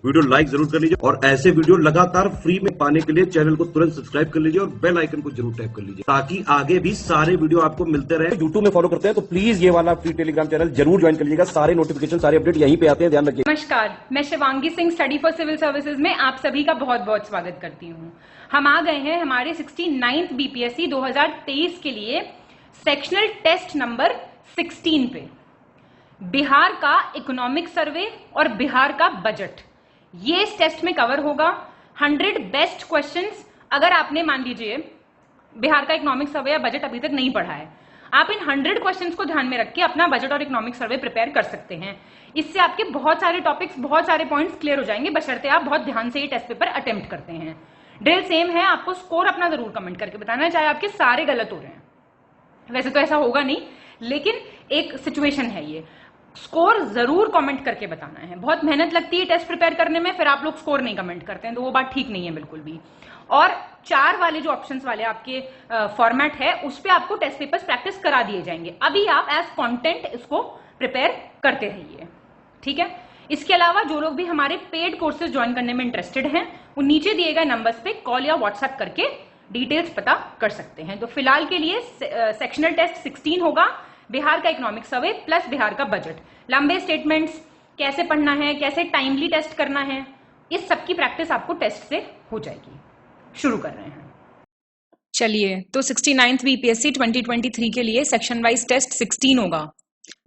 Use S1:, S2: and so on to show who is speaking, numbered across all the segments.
S1: Video like जरूर कर लीजिए और ऐसे वीडियो लगातार फ्री में पाने के लिए चैनल को तुरंत सब्सक्राइब कर लीजिए और बेल आइकन को जरूर टैप कर लीजिए ताकि आगे भी सारे वीडियो आपको मिलते रहे। यूट्यूब में फॉलो करते हैं तो प्लीज ये वाला फ्री टेलीग्राम चैनल जरूर ज्वाइन कर लीजिएगा। सारे नोटिफिकेशन, सारे अपडेट यहीं पे आते हैं, ध्यान रखिए।
S2: नमस्कार, मैं Shivangi Singh study for civil services में आप सभी का बहुत बहुत स्वागत करती हूँ। हम आ गए हैं हमारे 69th बीपीएससी 2023 के लिए सेक्शनल टेस्ट नंबर 16 पे। बिहार का इकोनॉमिक सर्वे और बिहार का बजट, ये इस टेस्ट में कवर होगा। 100 बेस्ट क्वेश्चंस। अगर आपने मान लीजिए बिहार का इकोनॉमिक सर्वे या बजट अभी तक नहीं पढ़ा है, आप इन 100 क्वेश्चंस को ध्यान में रख के अपना बजट और इकोनॉमिक सर्वे प्रिपेयर कर सकते हैं। इससे आपके बहुत सारे टॉपिक्स, बहुत सारे पॉइंट्स क्लियर हो जाएंगे, बशर्ते आप बहुत ध्यान से ये टेस्ट पेपर अटेम्प्ट करते हैं। ड्रिल सेम है, आपको स्कोर अपना जरूर कमेंट करके बताना है, चाहे आपके सारे गलत हो रहे हैं। वैसे तो ऐसा होगा नहीं, लेकिन एक सिचुएशन है ये। स्कोर जरूर कमेंट करके बताना है। बहुत मेहनत लगती है टेस्ट प्रिपेयर करने में, फिर आप लोग स्कोर नहीं कमेंट करते हैं, तो वो बात ठीक नहीं है बिल्कुल भी। और 4 वाले जो ऑप्शंस वाले आपके फॉर्मेट है, उस पे आपको टेस्ट पेपर्स प्रैक्टिस करा दिए जाएंगे। अभी आप एज कंटेंट इसको प्रिपेयर करते रहिए, ठीक है। इसके अलावा जो लोग भी हमारे पेड कोर्सेज ज्वाइन करने में इंटरेस्टेड हैं, वो नीचे दिए गए नंबर्स पे कॉल या व्हाट्सएप करके डिटेल्स पता कर सकते हैं। तो फिलहाल के लिए सेक्शनल टेस्ट 16 होगा, बिहार का इकोनॉमिक सर्वे प्लस बिहार का बजट। लंबे स्टेटमेंट्स, कैसे पढ़ना है, कैसे टाइमली टेस्ट करना है, इस सब की प्रैक्टिस आपको टेस्ट से हो जाएगी। शुरू कर रहे हैं। चलिए, तो 69th बीपीएससी 2023 के लिए सेक्शन वाइज टेस्ट 16 होगा,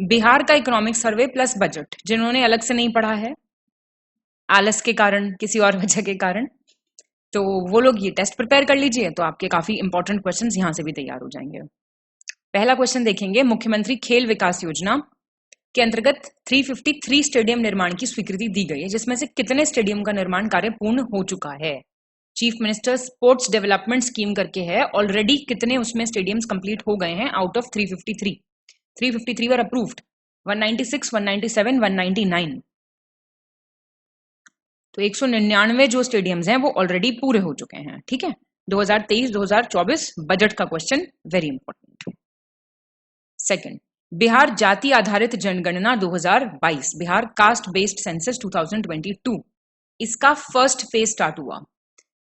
S2: बिहार का इकोनॉमिक सर्वे प्लस बजट। जिन्होंने अलग से नहीं पढ़ा है आलस के कारण, किसी और वजह के कारण, तो वो लोग ये टेस्ट प्रिपेयर कर लीजिए, तो आपके काफी इंपॉर्टेंट क्वेश्चंस यहां से भी तैयार हो जाएंगे। पहला क्वेश्चन देखेंगे, मुख्यमंत्री खेल विकास योजना के अंतर्गत 353 स्टेडियम निर्माण की स्वीकृति दी गई है, जिसमें से कितने स्टेडियम का निर्माण कार्य पूर्ण हो चुका है। Chief minister sports development scheme करके है, ऑलरेडी कितने उसमें स्टेडियम्स कंप्लीट हो गए हैं आउट ऑफ 353? 353 वर अप्रूव्ड, 196, 197, 199, तो 199 जो स्टेडियम्स हैं वो ऑलरेडी पूरे हो चुके हैं, ठीक है। 2023-2024 बजट का question, very important. Second, Bihar जाति आधारित जनगणना 2022, बिहार कास्ट बेस्ड सेंसस 2022, इसका फर्स्ट फेज स्टार्ट हुआ।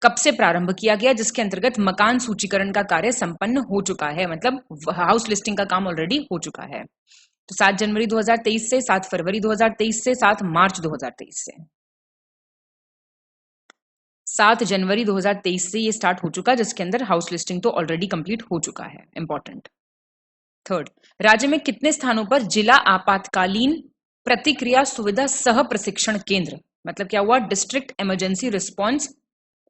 S2: कब से प्रारंभ किया गया? जिसके अंतर्गत मकान सूचीकरण का कार्य संपन्न हो चुका है, मतलब हाउस लिस्टिंग का काम ऑलरेडी हो चुका है। तो 7 जनवरी 2023 से, 7 फरवरी 2023 से, 7 मार्च 2023 से। 7 जनवरी 2023 से ये स्टार्ट हो चुका, जिसके अंदर हाउस लिस्टिंग तो ऑलरेडी कंप्लीट हो चुका है, इंपॉर्टेंट। थर्ड, राज्य में कितने स्थानों पर जिला आपातकालीन प्रतिक्रिया सुविधा सह प्रशिक्षण केंद्र, मतलब क्या हुआ, डिस्ट्रिक्ट इमरजेंसी रिस्पांस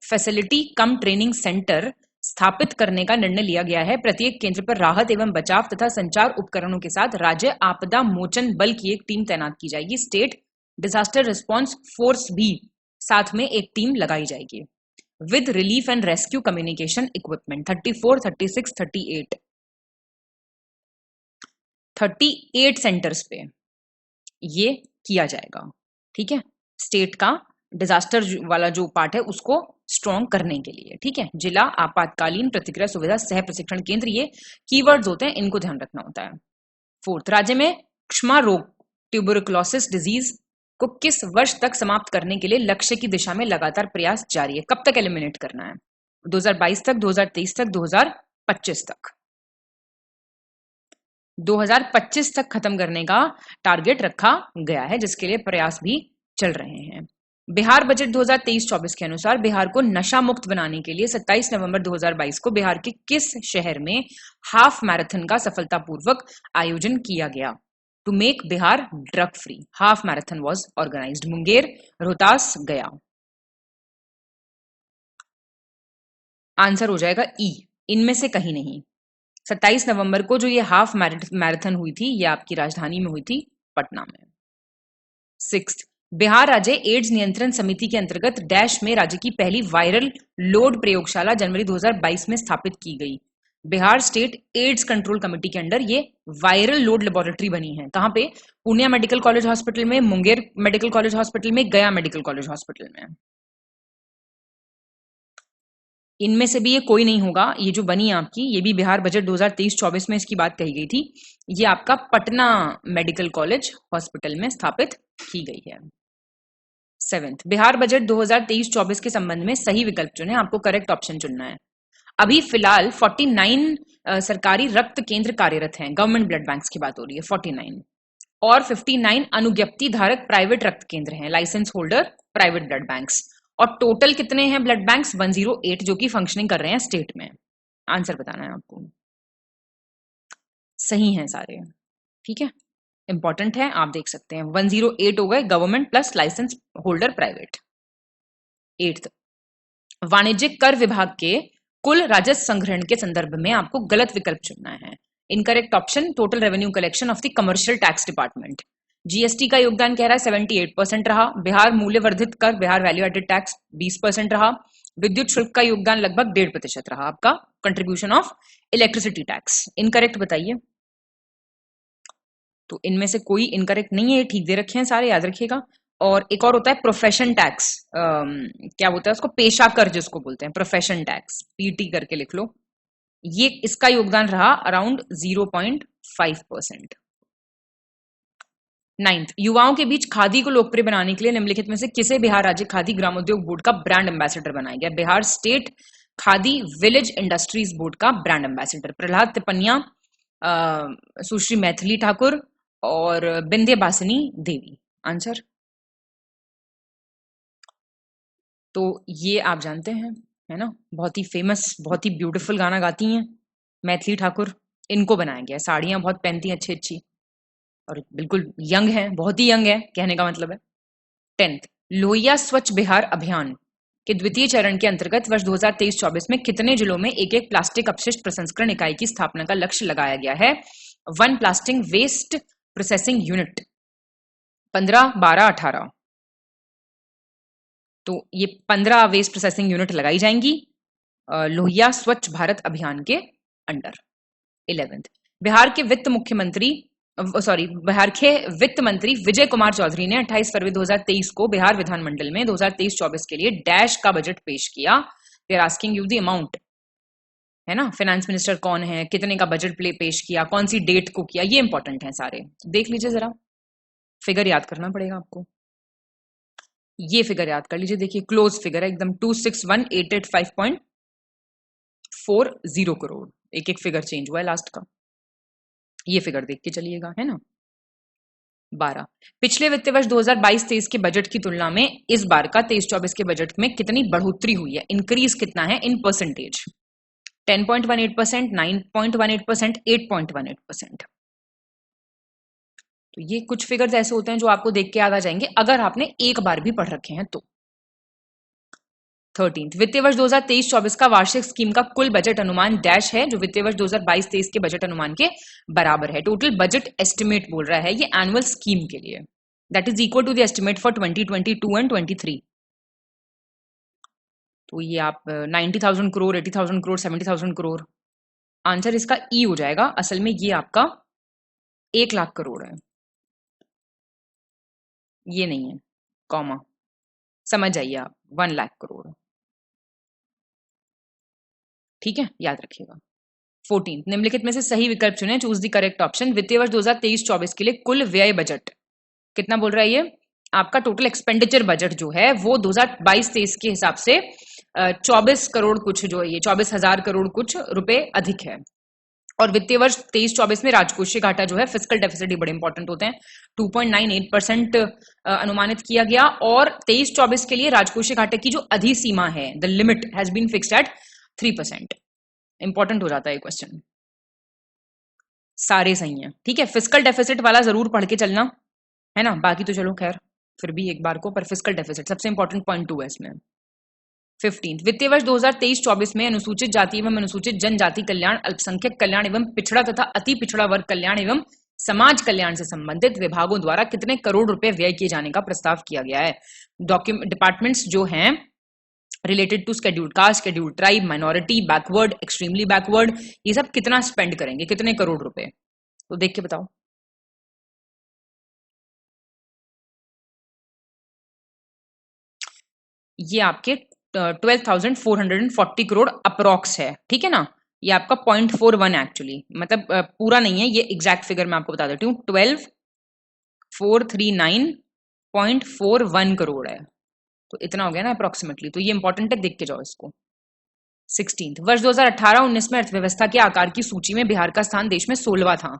S2: फैसिलिटी कम ट्रेनिंग सेंटर स्थापित करने का निर्णय लिया गया है। प्रत्येक केंद्र पर राहत एवं बचाव तथा संचार उपकरणों के साथ राज्य आपदा मोचन बल की एक टीम तैनात की जाएगी। स्टेट डिजास्टर रिस्पांस फोर्स भी साथ में एक टीम लगाई जाएगी। With relief and rescue communication equipment 34, 36, 38 centres पे ये किया जाएगा, ठीक है। स्टेट का डिजास्टर वाला जो पार्ट है उसको स्ट्रॉन्ग करने के लिए, ठीक है। जिला आपातकालीन प्रतिक्रिया सुविधा सह प्रशिक्षण केंद्र, ये कीवर्ड्स होते हैं, इनको ध्यान रखना होता है। फोर्थ, राज्य में क्षमा रोग ट्यूबरकुलोसिस डिजीज को किस वर्ष तक समाप्त करने के लिए लक्ष्य की दिशा में लगातार प्रयास जारी है? कब तक एलिमिनेट करना है? 2022 तक, 2023 तक, 2025 तक? 2025 तक खत्म करने का टारगेट रखा गया है, जिसके लिए प्रयास भी चल रहे हैं। बिहार बजट 2023-24 के अनुसार बिहार को नशा मुक्त बनाने के लिए 27 नवंबर 2022 को बिहार के किस शहर में हाफ मैराथन का सफलतापूर्वक आयोजन किया गया? To make Bihar drug free, half marathon was organised. Munger, Rohtas, Gaya. Answer हो जाएगा ई, इनमें से कहीं नहीं। 27 नवंबर को जो ये हाफ मैराथन हुई थी, ये आपकी राजधानी में हुई थी, पटना में। 6, बिहार राज्य एड्स नियंत्रण समिति के अंतर्गत डैश में राज्य की पहली वायरल लोड प्रयोगशाला जनवरी 2022 में स्थापित की गई। Bihar state AIDS control committee के अंडर ये वायरल लोड लेबोरेटरी बनी है। कहां पे? पूर्णिया मेडिकल कॉलेज हॉस्पिटल में, मुंगेर मेडिकल कॉलेज हॉस्पिटल में, गया मेडिकल कॉलेज हॉस्पिटल में। इनमें से भी ये कोई नहीं होगा। ये जो बनी आपकी, ये भी बिहार बजट 2023-24 में इसकी बात कही गई थी। ये आपका पटना मेडिकल कॉलेज हॉस्पिटल में स्थापित की गई है।
S3: 7th, बिहार बजट 2023-24 के संबंध में सही विकल्प चुने, आपको करेक्ट ऑप्शन चुनना है। अभी फिलहाल 49 सरकारी रक्त केंद्र कार्यरत हैं, गवर्नमेंट ब्लड बैंक्स की बात हो रही है, 49, और 59 अनुज्ञप्ति धारक प्राइवेट रक्त केंद्र हैं, licence holder private blood banks. और टोटल कितने हैं ब्लड बैंक्स? 108 जो कि फंक्शनिंग कर रहे हैं स्टेट में। आंसर बताना है आपको। सही हैं सारे, ठीक है, इंपॉर्टेंट है, आप देख सकते हैं। 108 हो गए government plus licence holder private. 8th, वाणिज्यिक कर विभाग के कुल राजस्व संग्रहण के संदर्भ में आपको गलत विकल्प चुनना है। Incorrect option, total revenue collection of the commercial tax department. GST का योगदान कह रहा है 78% रहा। बिहार मूल्यवर्धित कर, बिहार वैल्यू एडेड टैक्स 20% रहा। विद्युत शुल्क का योगदान लगभग 1.5% रहा आपका contribution of electricity tax. Incorrect बताइए। तो इनमें से कोई इनकरेक्ट नहीं है, ठीक दे रखे हैं सारे, याद रखिएगा। और एक और होता है प्रोफेशन टैक्स, क्या बोलते हैं उसको, पेशा कर जिसको बोलते हैं, प्रोफेशन टैक्स, पीटी करके लिख लो। ये इसका योगदान रहा अराउंड 0.5%। 9th, युवाओं के बीच खादी को लोकप्रिय बनाने के लिए निम्नलिखित में से किसे बिहार राज्य खादी ग्रामोद्योग बोर्ड का ब्रांड एम्बेसडर बनाया गया? Bihar state khadi village industries board का ब्रांड एम्बेसडर प्रहलाद तिपनिया, सुश्री मैथिली ठाकुर और बिंध्यवासिनी देवी। आंसर तो ये आप जानते हैं, है ना, बहुत ही फेमस, बहुत ही ब्यूटीफुल गाना गाती हैं मैथिली ठाकुर। इनको बनाया गया, साड़ियां बहुत पहनती हैं अच्छी अच्छी, और बिल्कुल यंग है, बहुत ही यंग है कहने का मतलब है। 10th, लोहिया स्वच्छ बिहार अभियान के द्वितीय चरण के अंतर्गत वर्ष 2023-24 में कितने जिलों में एक एक प्लास्टिक अपशिष्ट प्रसंस्करण इकाई की स्थापना का लक्ष्य लगाया गया है? 1 प्लास्टिक वेस्ट प्रोसेसिंग यूनिट। 15, 12, 18। तो ये 15 वेस्ट प्रोसेसिंग यूनिट लगाई जाएंगी लोहिया स्वच्छ भारत अभियान के अंडर। 11th, बिहार के वित्त मंत्री विजय कुमार चौधरी ने 28 फरवरी 2023 को बिहार विधानमंडल में 2023-24 के लिए डैश का बजट पेश किया। They are asking you the amount, है ना, फाइनेंस मिनिस्टर कौन है, कितने का बजट पेश किया, कौन सी डेट को किया, ये इंपॉर्टेंट है सारे, देख लीजिए जरा, फिगर याद करना पड़ेगा आपको। ये फिगर याद कर लीजिए, देखिए क्लोज फिगर है एकदम, 261,885.40 करोड़। एक एक फिगर चेंज हुआ है लास्ट का, ये फिगर देख के चलिएगा, है ना। 12, पिछले वित्त वर्ष 2022-23 के बजट की तुलना में इस बार का 23-24 के बजट में कितनी बढ़ोतरी हुई है? इंक्रीज कितना है इन परसेंटेज? 10.18%, 9.18%, 8.18%। तो ये कुछ फिगर्स ऐसे होते हैं जो आपको देख के याद आ जाएंगे अगर आपने एक बार भी पढ़ रखे हैं तो। 13th, वित्तीय वर्ष 2023-24 का वार्षिक स्कीम का कुल बजट अनुमान डैश है, जो वित्तीय वर्ष 2022-23 के बजट अनुमान के बराबर है। टोटल बजट एस्टिमेट बोल रहा है ये एनुअल स्कीम के लिए, that is equal to the estimate for 2022 and 23। तो ये आप 90,000 करोड़, 80,000 करोड़, 70,000 करोड़, आंसर इसका ई हो जाएगा। असल में ये आपका 1 लाख करोड़ है, ये नहीं है कॉमा, समझ जाइए आप, 1 लाख करोड़, ठीक है, याद रखिएगा। 14th, निम्नलिखित में से सही विकल्प चुनें, चूज द करेक्ट ऑप्शन। वित्तीय वर्ष 2023-24 के लिए कुल व्यय बजट कितना बोल रहा है ये? आपका टोटल एक्सपेंडिचर बजट जो है वो 2022-23 के हिसाब से 24 करोड़ कुछ, जो है ये 24,000 करोड़ कुछ रुपए अधिक है। और वित्तीय वर्ष 23-24 में राजकोषीय घाटा जो है, फिस्कल डेफिसिट ही बड़े इंपॉर्टेंट होते हैं, 2.98% अनुमानित किया गया। और 23-24 के लिए राजकोषीय घाटे की जो अधिसीमा है, the limit has been fixed at 3%। Important हो जाता है ये क्वेश्चन। सारे सही हैं, ठीक है। फिस्कल डेफिसिट वाला जरूर पढ़ के चलना, है ना, बाकी तो चलो खैर फिर भी एक बार को, पर फिस्कल डेफिसिट सबसे इंपॉर्टेंट पॉइंट 2 है इसमें। 15th, वित्तीय वर्ष 2023-24 में अनुसूचित जाति एवं अनुसूचित जनजाति कल्याण, अल्पसंख्यक कल्याण एवं पिछड़ा तथा अति पिछड़ा वर्ग कल्याण एवं समाज कल्याण से संबंधित विभागों द्वारा कितने करोड़ रुपए व्यय किए जाने का प्रस्ताव किया गया है? डिपार्टमेंट्स जो हैं related to scheduled caste, scheduled tribe, minority, backward, extremely backward, ये सब कितना स्पेंड करेंगे, कितने करोड़ रुपए? तो देख के बताओ। ये आपके 12,440 करोड़ अप्रोक्स है, ठीक है ना। ये आपका 0.41 एक्चुअली, मतलब पूरा नहीं है, ये एग्जैक्ट फिगर मैं आपको बता देती हूँ, 12,439.41 करोड़ है, तो इतना हो गया ना अप्रोक्सीमेटली, तो ये इंपॉर्टेंट है, देख के जाओ इसको। 16th, वर्ष 2018-19 में अर्थव्यवस्था के आकार की सूची में बिहार का स्थान देश में 16वां था।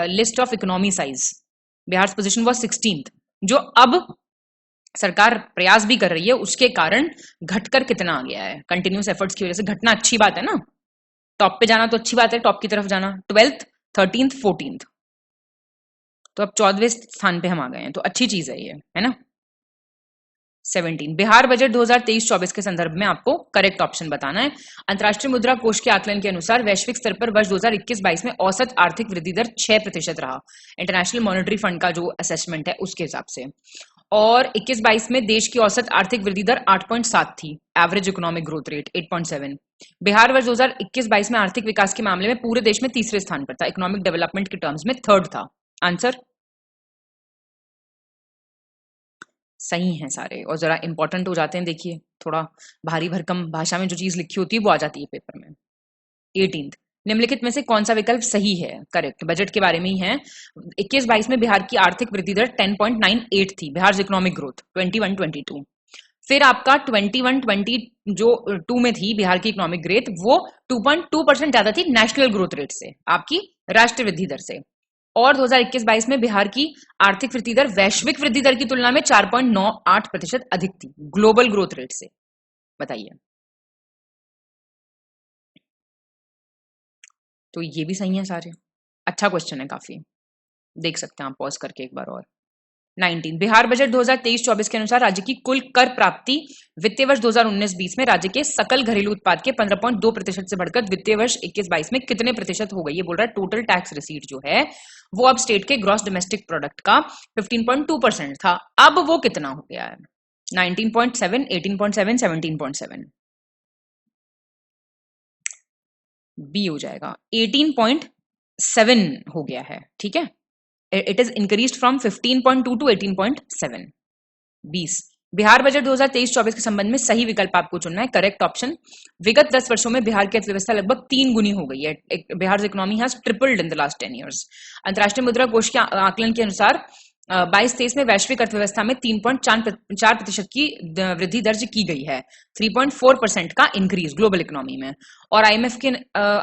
S3: List of economy size, Bihar position was 16th, जो अब सरकार प्रयास भी कर रही है, उसके कारण घटकर कितना आ गया है, कंटिन्यूस एफर्ट्स की वजह से घटना अच्छी बात है ना, टॉप पे जाना तो अच्छी बात है, टॉप की तरफ जाना। 12th, 13th, 14th, तो अब 14वें स्थान पे हम आ गए हैं, तो अच्छी चीज है ये, है ना। 17, बिहार बजट 2023-24 के संदर्भ में आपको करेक्ट ऑप्शन बताना है। अंतर्राष्ट्रीय मुद्रा कोष के आकलन के अनुसार वैश्विक स्तर पर वर्ष 2021-22 में औसत आर्थिक वृद्धि दर 6% रहा, इंटरनेशनल मॉनेटरी फंड का जो असेसमेंट है उसके हिसाब से। और 21-22 में देश की औसत आर्थिक वृद्धि दर 8.7 थी, average economic growth rate 8.7। Bihar वर्ष 2021-22 में आर्थिक विकास के मामले में पूरे देश में तीसरे स्थान पर था, इकोनॉमिक डेवलपमेंट के टर्म्स में थर्ड था। आंसर सही है सारे, और जरा इंपॉर्टेंट हो जाते हैं, देखिए थोड़ा भारी भरकम भाषा में जो चीज लिखी होती है वो आ जाती है पेपर में। 18, निम्नलिखित में से कौन सा विकल्प सही है, करेक्ट, बजट के बारे में ही है। 21-22 में बिहार की आर्थिक वृद्धि दर 10.98 थी, बिहार इकोनॉमिक ग्रोथ 21-22। फिर आपका 21-20 जो 2 में थी बिहार की इकोनॉमिक ग्रोथ, वो 2.2% ज्यादा थी नेशनल ग्रोथ रेट से, आपकी राष्ट्रीय वृद्धि दर से। और 2021-22 में बिहार की आर्थिक वृद्धि दर वैश्विक वृद्धि दर की तुलना में 4.98% अधिक थी, ग्लोबल ग्रोथ रेट से। बताइए, तो ये भी सही है सारे, अच्छा क्वेश्चन है काफी, देख सकते हैं आप पॉज करके एक बार और। 19, बिहार बजट 2023-24 के अनुसार राज्य की कुल कर प्राप्ति वित्तीय वर्ष 2019-20 में राज्य के सकल घरेलू उत्पाद के 15.2% से बढ़कर वित्तीय वर्ष 21-22 में कितने प्रतिशत हो गई, ये बोल रहा है टोटल टैक्स रिसीट जो है वो अब स्टेट के ग्रॉस डोमेस्टिक प्रोडक्ट का 15.2% था, अब वो कितना हो गया है, 19.7, 18.7, 17.7। बी हो जाएगा, 18.7 हो गया है, ठीक है, it is increased from 15.2 to 18.7। 20, Bihar budget 2023-24 के संबंध में सही विकल्प आपको चुनना है, करेक्ट ऑप्शन। विगत 10 वर्षों में बिहार की अर्थव्यवस्था लगभग 3 गुनी हो गई है, Bihar economy has tripled in the last 10 years. अंतर्राष्ट्रीय मुद्रा कोष के आकलन के अनुसार 22-23 में वैश्विक अर्थव्यवस्था में 3.4% की वृद्धि दर्ज की गई है, 3.4% का इंक्रीज ग्लोबल इकोनॉमी में। और आईएमएफ के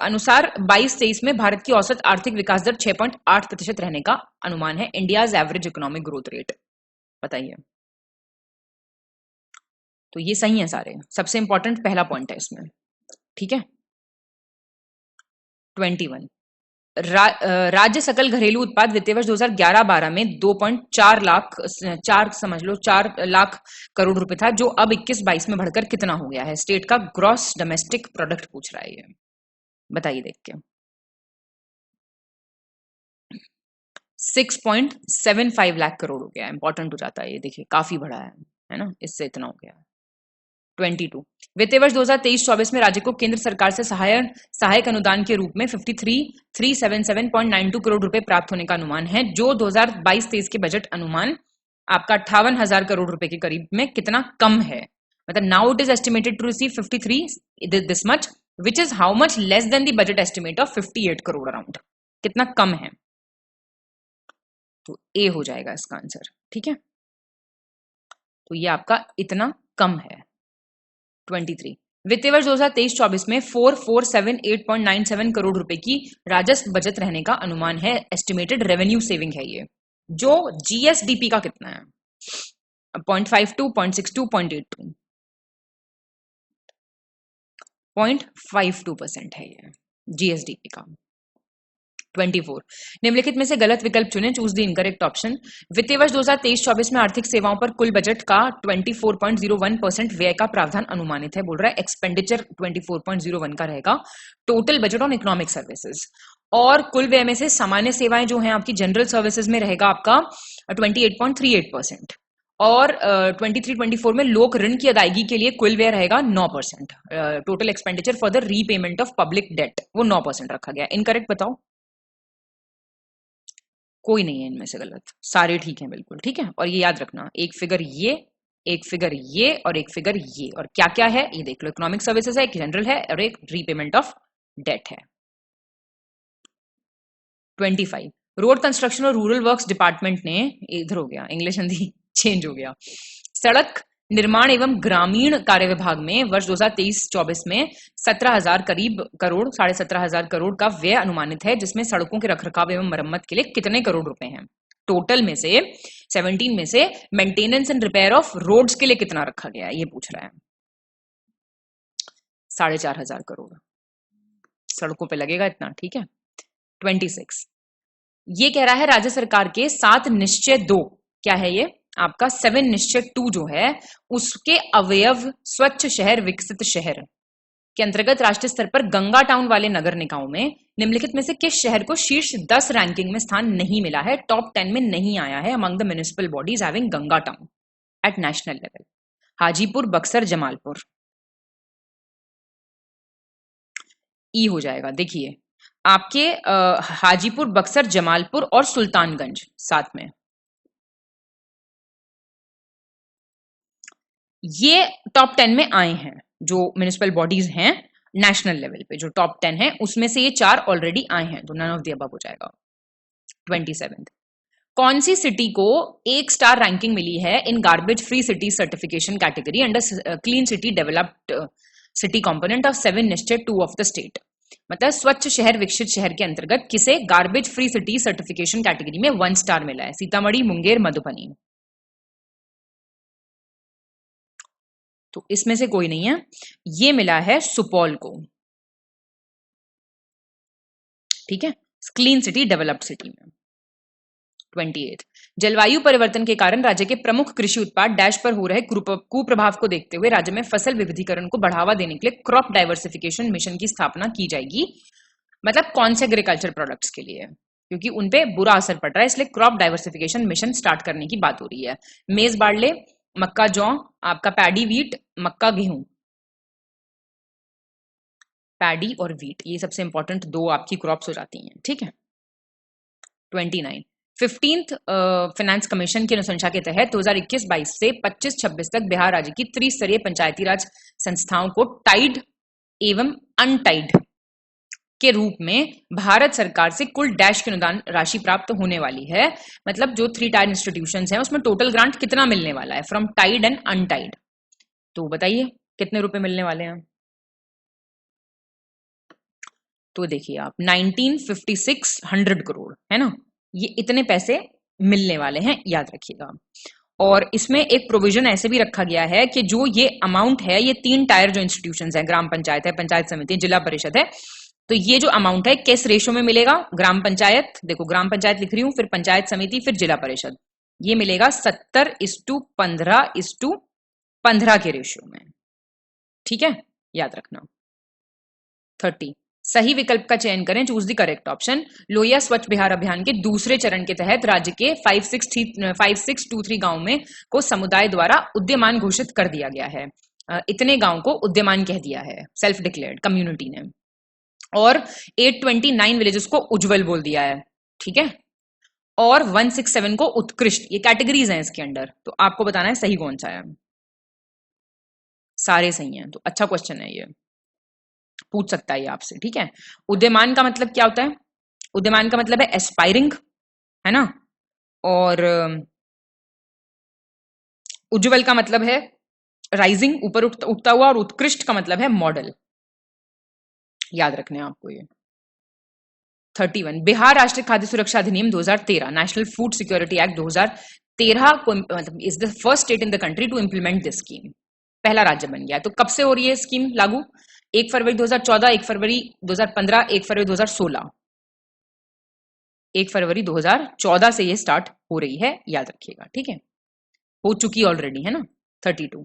S3: अनुसार 22-23 में भारत की औसत आर्थिक विकास दर 6.8% रहने का अनुमान है, India's average economic growth rate. बताइए, तो ये सही है सारे, सबसे इंपॉर्टेंट पहला पॉइंट है इसमें, ठीक है। 21, राज्य सकल घरेलू उत्पाद वित्तीय वर्ष 2011-12 में 2.4 लाख, 4 समझ लो 4 लाख करोड़ रुपए था, जो अब 21-22 में बढ़कर कितना हो गया है, स्टेट का ग्रॉस डोमेस्टिक प्रोडक्ट पूछ रहा है ये, बताइए देख के। 6.75 लाख करोड़ हो गया, इंपॉर्टेंट हो जाता है ये, देखिए काफी बड़ा है ना, इससे इतना हो गया। 22, वित्तीय वर्ष 2023-24 में राज्य को केंद्र सरकार से सहायक अनुदान के रूप में 53,377.92 करोड़ रुपए प्राप्त होने का अनुमान है, जो 2022-23 के बजट अनुमान आपका 58,000 करोड़ रुपए के करीब में कितना कम है, मतलब now it is estimated to receive 53 this much, which is how much less than the budget estimate of 58 crore around, कितना कम है, तो ए हो जाएगा इसका आंसर, ठीक है। तो ये आपका इतना कम है। 23, वित्तीय वर्ष 2023-24 में 4478.97 करोड़ रुपए की राजस्व बचत रहने का अनुमान है, एस्टिमेटेड रेवेन्यू सेविंग है ये, जो जीएसडीपी का कितना है, 0.52, 0.62, 0.82, 0.52% है ये जीएसडीपी का। 24, निम्नलिखित में से गलत विकल्प चुनें, चूज द इनकरेक्ट ऑप्शन। वित्तीय वर्ष 2023-24 में आर्थिक सेवाओं पर कुल बजट का 24.01% व्यय का प्रावधान अनुमानित है, बोल रहा है एक्सपेंडिचर 24.01 का रहेगा, total budget on economic services. और कुल व्यय में से सामान्य सेवाएं जो हैं आपकी जनरल सर्विसेज में रहेगा आपका 28.38%, और 23-24 में लोक ऋण की अदायगी के लिए कुल व्यय रहेगा 9%, total expenditure for the repayment of public debt वो 9% रखा गया। इनकरेक्ट बताओ, कोई नहीं है इनमें से गलत, सारे ठीक हैं बिल्कुल, ठीक है। और ये याद रखना, एक फिगर ये, एक फिगर ये, और एक फिगर ये, और क्या क्या है ये देख लो, इकोनॉमिक सर्विसेज है, एक जनरल है, और एक रीपेमेंट ऑफ डेट है। 25, रोड कंस्ट्रक्शन और रूरल वर्क्स डिपार्टमेंट ने, इधर हो गया इंग्लिश हिंदी चेंज हो गया, सड़क निर्माण एवं ग्रामीण कार्य विभाग में वर्ष 2023-24 में 17,000 करीब करोड़ 17,500 करोड़ का व्यय अनुमानित है, जिसमें सड़कों के रखरखाव एवं मरम्मत के लिए कितने करोड़ रुपए हैं? टोटल में से 17 में से maintenance and repair of roads के लिए कितना रखा गया है, ये पूछ रहा है। 4,500 करोड़ सड़कों पे लगेगा इतना, ठीक है। 26 ये कह रहा है राज्य सरकार के 7 निश्चय 2, क्या है ये आपका 7 निश्चय 2 जो है उसके अवयव स्वच्छ शहर विकसित शहर के अंतर्गत राष्ट्रीय स्तर पर गंगा टाउन वाले नगर निकायों में निम्नलिखित में से किस शहर को शीर्ष 10 रैंकिंग में स्थान नहीं मिला है, टॉप 10 में नहीं आया है among the municipal bodies having Ganga town at national level? Hajipur, Buxar, Jamalpur. ई हो जाएगा। देखिए आपके हाजीपुर, बक्सर, जमालपुर और सुल्तानगंज साथ में, ये टॉप 10 में आए हैं। जो म्युनिसिपल बॉडीज हैं नेशनल लेवल पे जो टॉप 10 है उसमें से ये 4 ऑलरेडी आए हैं, तो नन ऑफ द अबव हो जाएगा। 27 कौन सी सिटी को 1 स्टार रैंकिंग मिली है in garbage free city certification category under clean city developed city component of 7 निश्चय 2 ऑफ द स्टेट? मतलब स्वच्छ शहर विकसित शहर के अंतर्गत किसे garbage free city certification category में 1 स्टार मिला है? सीतामढ़ी, मुंगेर, मधुबनी। तो इसमें से कोई नहीं है, ये मिला है सुपौल को, ठीक है, क्लीन सिटी डेवलप्ड सिटी में। 28 जलवायु परिवर्तन के कारण राज्य के प्रमुख कृषि उत्पाद डैश पर हो रहे कुप्रभाव को देखते हुए राज्य में फसल विविधीकरण को बढ़ावा देने के लिए क्रॉप डाइवर्सिफिकेशन मिशन की स्थापना की जाएगी। मतलब कौन से एग्रीकल्चर प्रोडक्ट्स के लिए, क्योंकि उनपे बुरा असर पड़ रहा है, इसलिए क्रॉप डाइवर्सिफिकेशन मिशन स्टार्ट करने की बात हो रही है। मेज बार्ले, मक्का जौ, आपका पैडी वीट, मक्का गेहूं, पैडी और वीट, ये सबसे इंपॉर्टेंट 2 आपकी क्रॉप्स हो जाती हैं, ठीक है। 29 15th फाइनेंस कमीशन की अनुशंसा के तहत 2021-22 से 25-26 तक बिहार राज्य की त्रिस्तरीय पंचायती राज संस्थाओं को टाइड एवं अनटाइड के रूप में भारत सरकार से कुल डैश की अनुदान राशि प्राप्त होने वाली है। मतलब जो 3 टायर इंस्टीट्यूशंस हैं उसमें टोटल ग्रांट कितना मिलने वाला है फ्रॉम टाइड एंड अनटाइड? तो बताइए कितने रुपए मिलने वाले हैं? तो देखिए आप 1956 करोड़ है ना, ये इतने पैसे मिलने वाले हैं, याद रखिएगा। और इसमें एक प्रोविजन ऐसे भी रखा गया है कि जो ये अमाउंट है ये 3 टायर जो इंस्टीट्यूशंस है, ग्राम पंचायत है, पंचायत समिति, जिला परिषद है, तो ये जो अमाउंट है किस रेशो में मिलेगा? ग्राम पंचायत, देखो ग्राम पंचायत लिख रही हूं, फिर पंचायत समिति, फिर जिला परिषद, ये मिलेगा 70:15:15 के रेशियो में, ठीक है, याद रखना। 30 सही विकल्प का चयन करें, choose the correct option. Lohia स्वच्छ बिहार अभियान के दूसरे चरण के तहत राज्य के 5623 गांव में को समुदाय द्वारा उद्यमान घोषित कर दिया गया है। इतने गांव को उद्यमान कह दिया है, सेल्फ डिक्लेयर्ड कम्युनिटी ने। और 829 विलेजेस को उज्जवल बोल दिया है, ठीक है। और 167 को उत्कृष्ट, ये कैटेगरीज हैं इसके अंडर, तो आपको बताना है सही कौन सा है। सारे सही हैं, तो अच्छा क्वेश्चन है ये, पूछ सकता है ये आपसे, ठीक है। उद्यमान का मतलब क्या होता है? उद्यमान का मतलब है एस्पायरिंग, है ना, और उज्जवल का मतलब है राइजिंग, ऊपर उठता हुआ, और उत्कृष्ट का मतलब है मॉडल, याद रखने हैं आपको ये। 31 बिहार राष्ट्रीय खाद्य सुरक्षा अधिनियम 2013 नेशनल फूड सिक्योरिटी एक्ट 2013 को मतलब is the first state in the country to implement this scheme, पहला राज्य बन गया। तो कब से हो रही है स्कीम लागू? 1 फरवरी 2014, 1 फरवरी 2015, 1 फरवरी 2016, 1 फरवरी 2014 से ये स्टार्ट हो रही है, याद रखिएगा, ठीक है, हो चुकी ऑलरेडी, है ना। 32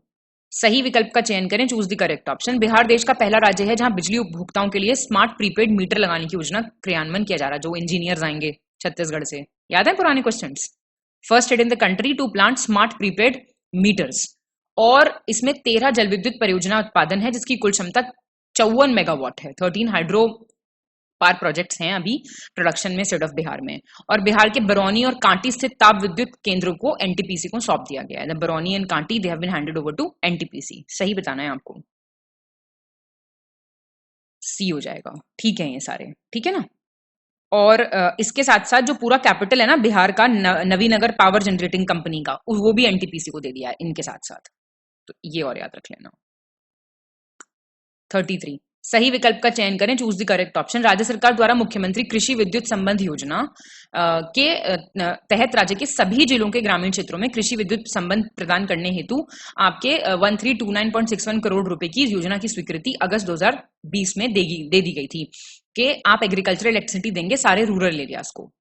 S3: सही विकल्प का चयन करें, choose the correct option. Bihar देश का पहला राज्य है जहां बिजली उपभोक्ताओं के लिए स्मार्ट प्रीपेड मीटर लगाने की योजना क्रियान्वयन किया जा रहा है, जो इंजीनियर्स आएंगे छत्तीसगढ़ से, याद है पुराने questions. First state in the country to plant smart prepaid meters, और इसमें 13 जल विद्युत परियोजना उत्पादन है जिसकी कुल क्षमता 54 मेगावाट है। 13 हाइड्रो पावर प्रोजेक्ट्स हैं अभी प्रोडक्शन में स्टेट ऑफ बिहार में। और बिहार के बरौनी और कांटी स्थित ताप विद्युत केंद्रों को एनटीपीसी को सौंप दिया गया है। Barauni and Kanti they have been handed over to NTPC. सही बताना है आपको, सी हो जाएगा, ठीक है ये सारे, ठीक है ना। और इसके साथ साथ जो पूरा कैपिटल है ना बिहार का, नवीनगर पावर जनरेटिंग कंपनी का, वो भी एनटीपीसी को दे दिया है इनके साथ साथ, तो ये और याद रख लेना। 33 सही विकल्प का चयन करें, चूज द करेक्ट ऑप्शन। राज्य सरकार द्वारा मुख्यमंत्री कृषि विद्युत संबंध योजना के तहत राज्य के सभी जिलों के ग्रामीण क्षेत्रों में कृषि विद्युत संबंध प्रदान करने हेतु आपके 1329.61 करोड़ रुपए की योजना की स्वीकृति अगस्त 2020 में दे दी गई थी कि आप एग्रीकल्चरल इलेक्ट्रिसिटी देंगे सारे रूरल एरियाज को।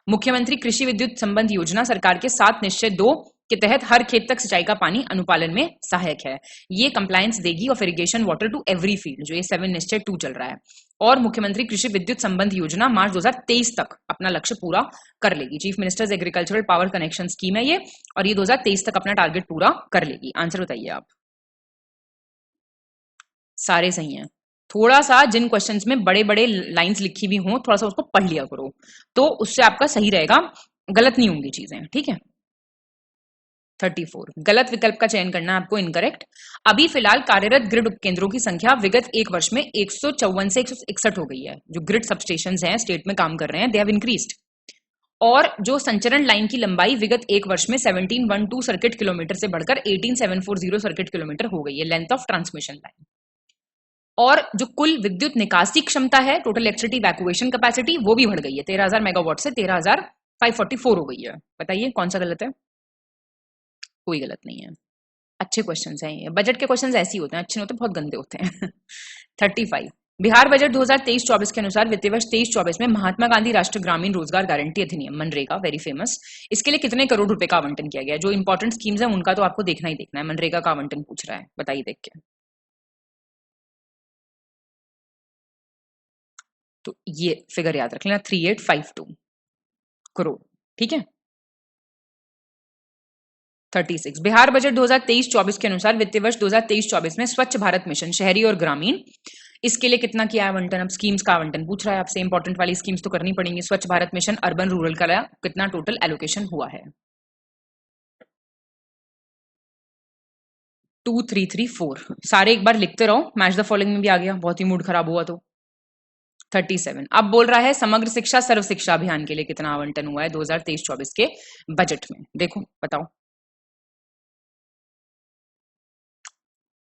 S3: मुख्यमंत्री कृषि विद्युत संबंध योजना सरकार के 7 निश्चय 2 के तहत हर खेत तक सिंचाई का पानी अनुपालन में सहायक है। ये कंप्लायंस देगी of irrigation water to every field, जो ये 7 निश्चय 2 चल रहा है। और मुख्यमंत्री कृषि विद्युत संबंध योजना मार्च 2023 तक अपना लक्ष्य पूरा कर लेगी। Chief ministers agricultural power connection scheme है ये, और ये 2023 तक अपना टारगेट पूरा कर लेगी। आंसर बताइए आप। सारे सही हैं। थोड़ा सा जिन क्वेश्चंस में बड़े बड़े लाइंस लिखी हुई हों, थोड़ा सा उसको पढ़ लिया करो, तो उससे आपका सही रहेगा, गलत नहीं होंगी चीजें, ठीक है। 34 गलत विकल्प का चयन करना आपको, इनकरेक्ट। अभी फिलहाल कार्यरत ग्रिड उपकेंद्रों की संख्या विगत एक वर्ष में 154 से 161 हो गई है। जो ग्रिड सबस्टेशंस हैं स्टेट में काम कर रहे हैं, दे हैव इंक्रीज्ड। और जो संचरण लाइन की लंबाई विगत एक वर्ष में 1712 सर्किट किलोमीटर से बढ़कर 18740 सर्किट किलोमीटर हो गई है, लेंथ ऑफ ट्रांसमिशन लाइन। और जो कुल विद्युत निकासी क्षमता है, टोटल इलेक्ट्रिसिटी इवैक्यूएशन कैपेसिटी, वो भी बढ़ गई है, 13,000 मेगावाट से 13,544 हो गई है। बताइए कौन सा गलत है? कोई गलत नहीं है। अच्छे क्वेश्चंस हैं ये, बजट के क्वेश्चंस ऐसे ही होते हैं, अच्छे नहीं होते, बहुत गंदे होते हैं। 35 बिहार बजट 2023-24 के अनुसार वित्तीय वर्ष 23-24 में महात्मा गांधी राष्ट्रीय ग्रामीण रोजगार गारंटी अधिनियम, मनरेगा, वेरी फेमस, इसके लिए कितने करोड़ रुपए का आवंटन किया गया है? जो इंपॉर्टेंट स्कीम्स है उनका तो आपको देखना ही देखना है। मनरेगा का आवंटन पूछ रहा है, बताइए देख के। तो ये फिगर याद रख लेना, 3852 करोड़, ठीक है। 36 बिहार बजट 2023-24 के अनुसार वित्तीय वर्ष 2023-24 में स्वच्छ भारत मिशन शहरी और ग्रामीण, इसके लिए कितना किया आवंटन? अब स्कीम्स का आवंटन पूछ रहा है आपसे, इंपॉर्टेंट वाली स्कीम्स तो करनी पड़ेंगी। स्वच्छ भारत मिशन अर्बन रूरल का कितना टोटल एलोकेशन हुआ है? 2334 सारे एक बार लिखते रहो, मैच द फॉलोइंग में भी आ गया, बहुत ही मूड खराब हुआ तो। 37 अब बोल रहा है समग्र शिक्षा सर्व शिक्षा अभियान के लिए कितना आवंटन हुआ है 2023-24 के बजट में? देखो बताओ।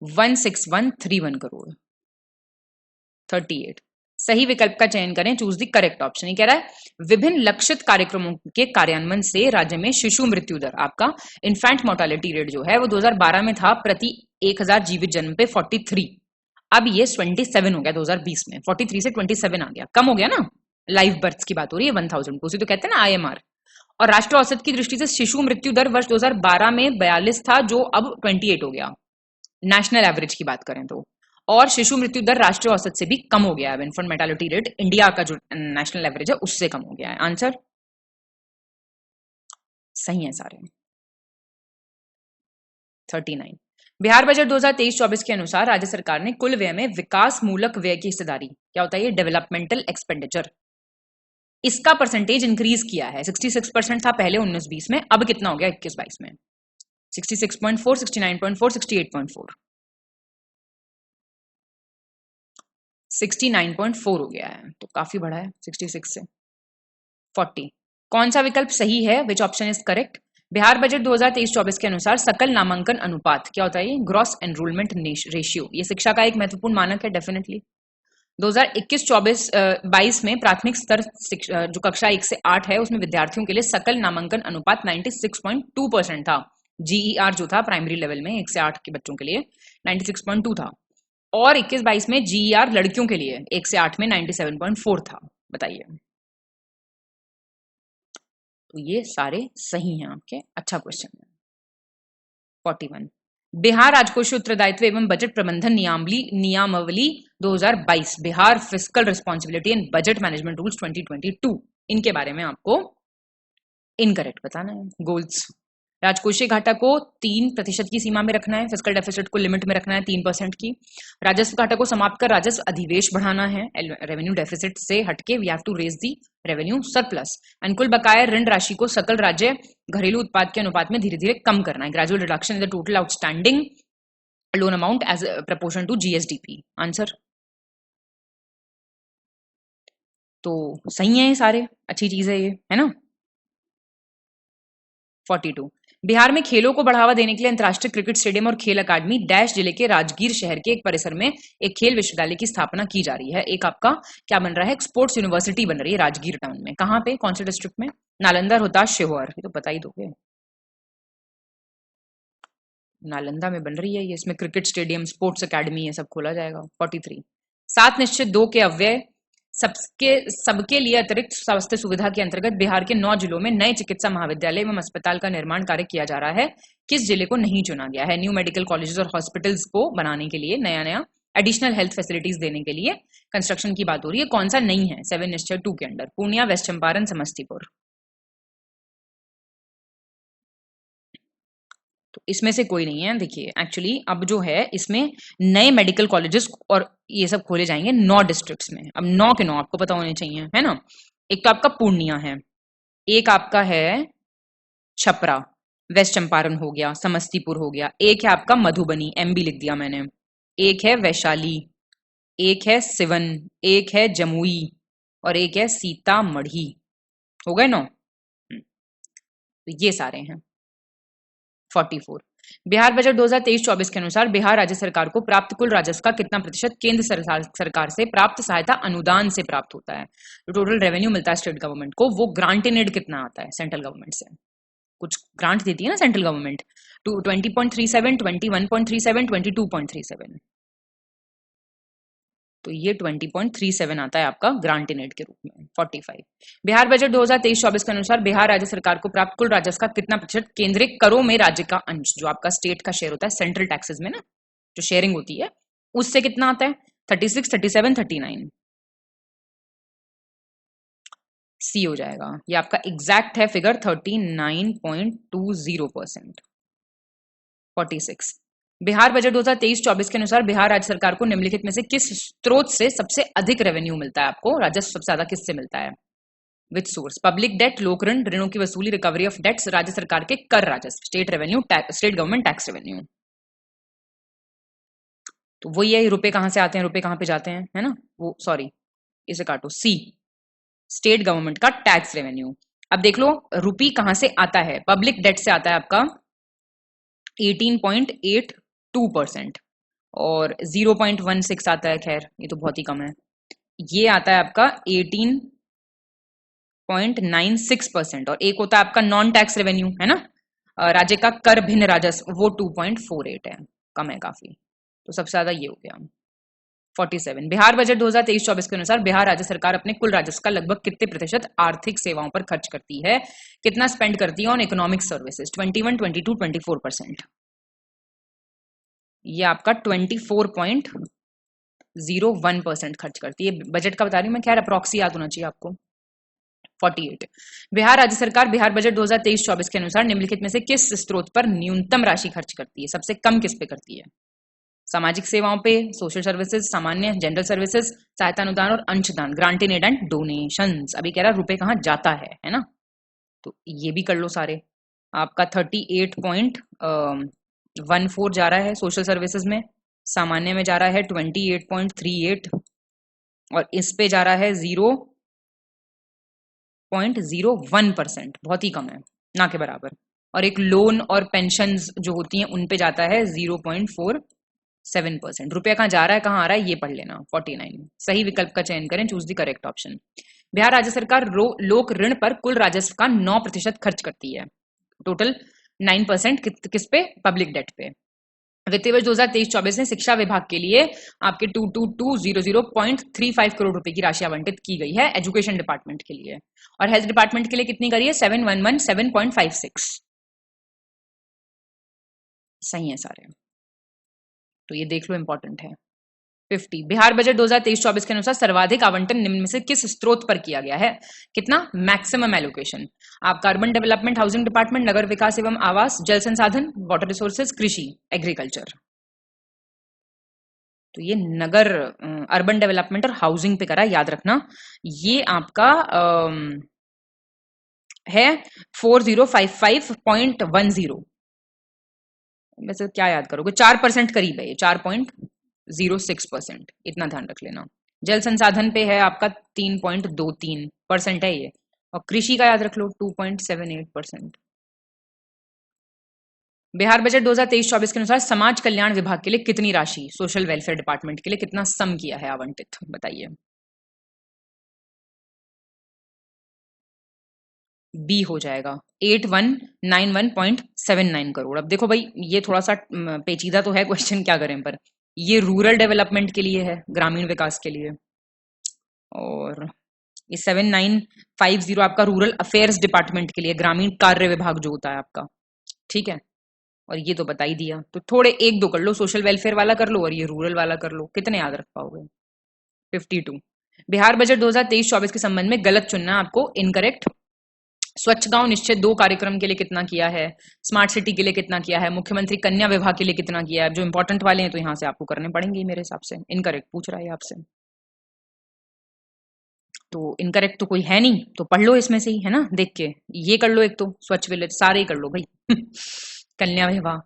S3: 16131 करोड़। 38 सही विकल्प का चयन करें, चूज द करेक्ट ऑप्शन। ये कह रहा है विभिन्न लक्षित कार्यक्रमों के कार्यान्वयन से राज्य में शिशु मृत्यु दर, आपका इन्फेंट मोर्टालिटी रेट जो है वो 2012 में था प्रति 1000 जीवित जन्म पे 43, अब ये 27 हो गया 2020 में, 43 से 27 आ गया, कम हो गया ना। लाइव बर्थ की बात हो रही है 1000 को, उसी तो कहते हैं ना IMR। और राष्ट्रीय औसत की दृष्टि से शिशु मृत्यु दर वर्ष 2012 में 42 था, जो अब 28 हो गया, नेशनल एवरेज की बात करें तो। और शिशु मृत्यु दर राष्ट्रीय औसत से भी कम हो गया है, इन्फेंट मोर्टालिटी रेट इंडिया का जो नेशनल एवरेज है उससे कम हो गया है। आंसर सही है सारे। 39 बिहार बजट 2023-24 के अनुसार राज्य सरकार ने कुल व्यय में विकास मूलक व्यय की हिस्सेदारी, क्या होता है ये, डेवलपमेंटल एक्सपेंडिचर, इसका परसेंटेज इंक्रीज किया है। 66% था पहले 19-20 में, अब कितना हो गया 21-22 में? 66.4, 69.4, 68.4, 69.4 हो गया है, तो काफी बढ़ा है 66 से। 40 कौन सा विकल्प सही है? Which option is correct? Bihar budget 2023-24 के अनुसार सकल नामांकन अनुपात, क्या होता है ये, ग्रॉस एनरोलमेंट रेशियो, ये शिक्षा का एक महत्वपूर्ण मानक है डेफिनेटली। 2021-22 में प्राथमिक स्तर जो कक्षा 1 से 8 है उसमें विद्यार्थियों के लिए सकल नामांकन अनुपात 96.2% था। GER जो था प्राइमरी लेवल में 1 से 8 के बच्चों के लिए 96.2 था, और 21-22 में GER लड़कियों के लिए 1 से 8 में 97.4 था। बताइए। तो ये सारे सही हैं आपके, अच्छा क्वेश्चन है। 41 बिहार राजकोषीय उत्तरदायित्व एवं बजट प्रबंधन नियमावली 2022, Bihar fiscal responsibility and budget management rules 2022, इनके बारे में आपको इनकरेक्ट बताना है। गोल्स, राजकोषीय घाटा को 3% की सीमा में रखना है, फिस्कल डेफिसिट को लिमिट में रखना है 3% की, राजस्व घाटा को समाप्त कर राजस्व अधिवेश बढ़ाना है, रेवेन्यू डेफिसिट से हटके we have to raise the revenue surplus, and कुल बकाया ऋण राशि को सकल राज्य घरेलू उत्पाद के अनुपात में धीरे धीरे कम करना है, gradual reduction in the total outstanding loan amount as proportion to GSDP। Answer तो सही है, सारे अच्छी चीज है ये, है ना। 42 बिहार में खेलों को बढ़ावा देने के लिए अंतर्राष्ट्रीय क्रिकेट स्टेडियम और खेल अकादमी डैश जिले के राजगीर शहर के एक परिसर में एक खेल विश्वविद्यालय की स्थापना की जा रही है। एक आपका क्या बन रहा है, एक स्पोर्ट्स यूनिवर्सिटी बन रही है राजगीर टाउन में। कहाँ पे, कौन से डिस्ट्रिक्ट में? नालंदा, रोहतास, शिवहर, ये तो बता ही दोगे। नालंदा में बन रही है ये। इसमें क्रिकेट स्टेडियम, स्पोर्ट्स अकेडमी, ये सब खोला जाएगा। 43 7 निश्चित 2 के अव्यय सबके लिए अतिरिक्त स्वास्थ्य सुविधा के अंतर्गत बिहार के 9 जिलों में नए चिकित्सा महाविद्यालय एवं अस्पताल का निर्माण कार्य किया जा रहा है। किस जिले को नहीं चुना गया है? न्यू मेडिकल कॉलेजेस और हॉस्पिटल्स को बनाने के लिए, नया एडिशनल हेल्थ फैसिलिटीज देने के लिए कंस्ट्रक्शन की बात हो रही है। कौन सा नहीं है 7 निश्चय 2 के अंडर? पूर्णिया, वेस्ट चंपारण, समस्तीपुर। तो इसमें से कोई नहीं है। देखिए एक्चुअली अब जो है इसमें नए मेडिकल कॉलेजेस और ये सब खोले जाएंगे 9 डिस्ट्रिक्ट्स में। अब 9 के 9 आपको पता होने चाहिए, है ना। एक तो आपका पूर्णिया है, एक आपका है छपरा, वेस्ट चंपारण हो गया, समस्तीपुर हो गया, एक है आपका मधुबनी, एमबी लिख दिया मैंने, एक है वैशाली, एक है सिवन, एक है जमुई और एक है सीतामढ़ी। हो गए 9। तो ये सारे हैं। 44 बिहार बजट 2023-24 के अनुसार बिहार राज्य सरकार को प्राप्त कुल राजस्व का कितना प्रतिशत केंद्र सरकार से प्राप्त सहायता अनुदान से प्राप्त होता है? जो टोटल रेवेन्यू मिलता है स्टेट गवर्नमेंट को, वो ग्रांट इन एड कितना आता है सेंट्रल गवर्नमेंट से? कुछ ग्रांट देती है ना सेंट्रल गवर्नमेंट, 20.37, 21.37, 22.37। तो ये 20.37 आता है आपका ग्रांट इन एड के रूप में। 45 बिहार बजट 2023-24 के अनुसार बिहार राज्य सरकार को प्राप्त कुल राजस्व का कितना प्रतिशत केंद्रीय करों में राज्य का अंश, जो आपका स्टेट का शेयर होता है सेंट्रल टैक्सेस में ना, जो शेयरिंग होती है, उससे कितना आता है? 36, 37, 39। सी हो जाएगा। ये आपका एग्जैक्ट है फिगर 39.20%। 46 बिहार बजट 2023-24 के अनुसार बिहार राज्य सरकार को निम्नलिखित में से किस स्रोत से सबसे अधिक रेवेन्यू मिलता है? आपको राजस्व सबसे ज्यादा किससे मिलता है? Which source? पब्लिक डेट, लोक ऋण, ऋणों की वसूली, रिकवरी ऑफ डेट्स, राज्य सरकार के कर राजस्व, state revenue, state government tax revenue. तो वही है, रुपए कहां से आते हैं, रुपए कहां पे जाते हैं, है ना। वो सॉरी, इसे काटो। सी स्टेट गवर्नमेंट का टैक्स रेवेन्यू। अब देख लो रुपी कहां से आता है। पब्लिक डेट से आता है आपका 18.82% और 0.16 आता है, खैर ये तो बहुत ही कम है। ये आता है आपका 18.96% और एक होता है आपका नॉन टैक्स रेवेन्यू, है ना, राज्य का कर भिन्न राजस्व, वो 2.48 है, कम है काफी। तो सबसे ज्यादा ये हो गया। 47 बिहार बजट 2023-24 के अनुसार बिहार राज्य सरकार अपने कुल राजस्व का लगभग कितने प्रतिशत आर्थिक सेवाओं पर खर्च करती है? कितना स्पेंड करती है ऑन इकोनॉमिक सर्विसेज? 21, 22, 24%। ये आपका 24.01% खर्च करती है। बजट का बता रही हूँ मैं, खैर अप्रॉक्सी याद होना चाहिए आपको। 48 बिहार राज्य सरकार बिहार बजट 2023-24 के अनुसार निम्नलिखित में से किस स्रोत पर न्यूनतम राशि खर्च करती है? सबसे कम किस पे करती है? सामाजिक सेवाओं पे, सोशल सर्विसेज, सामान्य जनरल सर्विसेज, सहायता अनुदान और अंशदान, grant in aid and donations. अभी कह रहा रुपए कहाँ जाता है ना। तो ये भी कर लो सारे। आपका 38.14 जा रहा है सोशल सर्विसेज में, सामान्य में जा रहा है 28.38 और इस पे जा रहा है 0.01%, बहुत ही कम है, ना के बराबर। और एक लोन और पेंशन जो होती हैं उन पे जाता है 0.47%। रुपया कहाँ जा रहा है, कहाँ आ रहा है, ये पढ़ लेना। 49 सही विकल्प का चयन करें, choose the correct option. Bihar राज्य सरकार लोक ऋण पर कुल राजस्व का 9% खर्च करती है। टोटल 9% किस पे? पब्लिक डेट पे। वित्तीय वर्ष 2023-24 में शिक्षा विभाग के लिए आपके 22200.35 करोड़ रुपए की राशि आवंटित की गई है एजुकेशन डिपार्टमेंट के लिए, और हेल्थ डिपार्टमेंट के लिए कितनी करी है? 7117.56। सही है सारे, तो ये देख लो, इंपॉर्टेंट है। 50 बिहार बजट 2023-24 के अनुसार सर्वाधिक आवंटन निम्न में से किस स्रोत पर किया गया है? कितना? Maximum allocation. आपका अर्बन डेवलपमेंट, हाउसिंग डिपार्टमेंट, नगर विकास एवं आवास, जल संसाधन, वाटर रिसोर्सेज, कृषि, एग्रीकल्चर। तो ये नगर, अर्बन डेवलपमेंट और हाउसिंग पे करा, याद रखना। ये आपका है 4055.10। वैसे क्या याद करोगे, 4% करीब है ये, 4.06%, इतना ध्यान रख लेना। जल संसाधन पे है आपका 3.23% है ये, और कृषि का याद रख लो 2.78%। बिहार बजट 2023-24 के अनुसार समाज कल्याण विभाग के लिए कितनी राशि सोशल वेलफेयर डिपार्टमेंट के लिए कितना सम किया है आवंटित, बताइए। बी हो जाएगा 8191.79 करोड़। अब देखो भाई ये थोड़ा सा पेचीदा तो है क्वेश्चन, क्या करें, पर ये रूरल डेवलपमेंट के लिए है, ग्रामीण विकास के लिए, और ये 7950 आपका रूरल अफेयर्स डिपार्टमेंट के लिए, ग्रामीण कार्य विभाग जो होता है आपका, ठीक है। और ये तो बता ही दिया, तो थोड़े एक दो कर लो, सोशल वेलफेयर वाला कर लो और ये रूरल वाला कर लो, कितने याद रख पाओगे। 52। बिहार बजट 2023-24 के संबंध में गलत चुनना आपको, इनकरेक्ट। स्वच्छ गांव निश्चय 2 कार्यक्रम के लिए कितना किया है, स्मार्ट सिटी के लिए कितना किया है, मुख्यमंत्री कन्या विवाह के लिए कितना किया है, जो इंपॉर्टेंट वाले हैं तो यहां से आपको करने पड़ेंगे मेरे हिसाब से। इनकरेक्ट पूछ रहा है आपसे, तो इनकरेक्ट तो कोई है नहीं, तो पढ़ लो इसमें से ही, है ना, देख के ये कर लो, एक तो स्वच्छ विलेज सारे ही कर लो भाई कन्या विवाह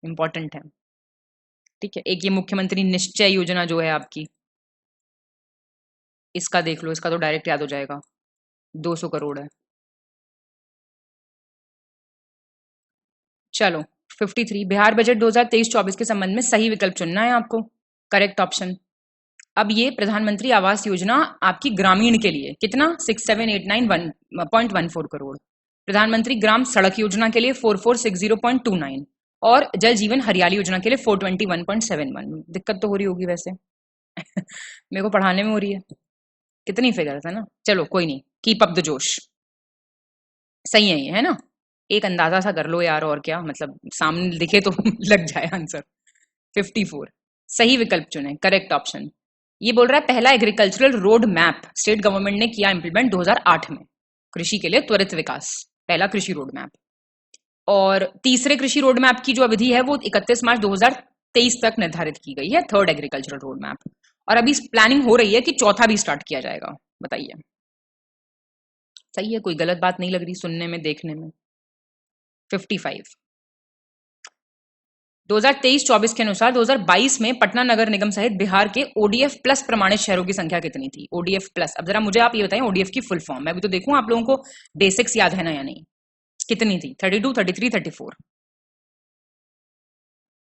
S3: इंपॉर्टेंट है, ठीक है। एक ये मुख्यमंत्री निश्चय योजना जो है आपकी, इसका देख लो, इसका तो डायरेक्ट याद हो जाएगा, 200 करोड़ है। चलो 53। बिहार बजट 2023-24 के संबंध में सही विकल्प चुनना है आपको, करेक्ट ऑप्शन। अब ये प्रधानमंत्री आवास योजना आपकी ग्रामीण के लिए कितना 6789.14 करोड़, प्रधानमंत्री ग्राम सड़क योजना के लिए 4460.29 और जल जीवन हरियाली योजना के लिए 421.71। दिक्कत तो हो रही होगी वैसे मेरे को पढ़ाने में हो रही है, कितनी फिगर है ना। चलो कोई नहीं, कीप अप द जोश, सही है ये, है ना। एक अंदाजा सा कर लो यार, और क्या मतलब, सामने दिखे तो लग जाए आंसर। 54 सही विकल्प चुने, करेक्ट ऑप्शन। ये बोल रहा है पहला agricultural road map state government ने किया इंप्लीमेंट 2008 में, कृषि के लिए त्वरित विकास, पहला कृषि रोड मैप। और तीसरे कृषि रोड मैप की जो अवधि है वो 31 मार्च 2023 तक निर्धारित की गई है, थर्ड एग्रीकल्चरल रोड मैप। और अभी प्लानिंग हो रही है कि चौथा भी स्टार्ट किया जाएगा, बताइए। सही है, कोई गलत बात नहीं लग रही सुनने में देखने में। 55 2023-24 के अनुसार 2022 में पटना नगर निगम सहित बिहार के ओडीएफ प्लस प्रमाणित शहरों की संख्या कितनी थी, ओडीएफ प्लस। अब जरा मुझे आप ये बताएं ओडीएफ की फुल फॉर्म, मैं भी तो देखूं आप लोगों को बेसिक्स याद है ना या नहीं, कितनी थी। 32, 33, 34,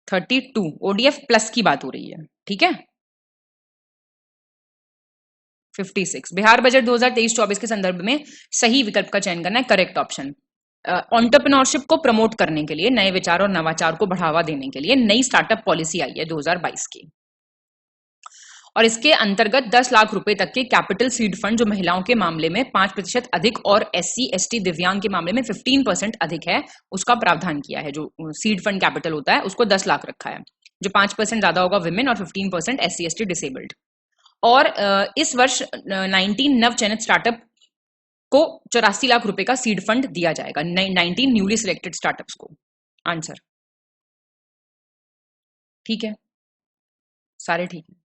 S3: 32 ओडीएफ प्लस की बात हो रही है, ठीक है। 56 बिहार बजट 2023-24 के संदर्भ में सही विकल्प का चयन करना है, करेक्ट ऑप्शन। एंटरप्रेन्योरशिप को प्रमोट करने के लिए, नए विचार और नवाचार को बढ़ावा देने के लिए नई स्टार्टअप पॉलिसी आई है 2022 की, और इसके अंतर्गत 10 लाख रुपए तक के कैपिटल सीड फंड जो महिलाओं के मामले में 5% अधिक और SC ST दिव्यांग के मामले में 15% अधिक है, उसका प्रावधान किया है। जो सीड फंड कैपिटल होता है उसको 10 लाख रखा है, जो 5% ज्यादा होगा विमेन और 15% SC ST डिसेबल्ड। और इस वर्ष 19 नव चयनित स्टार्टअप को 84 लाख रुपए का सीड फंड दिया जाएगा, 19 न्यूली सिलेक्टेड स्टार्टअप्स को। आंसर ठीक है, सारे ठीक है।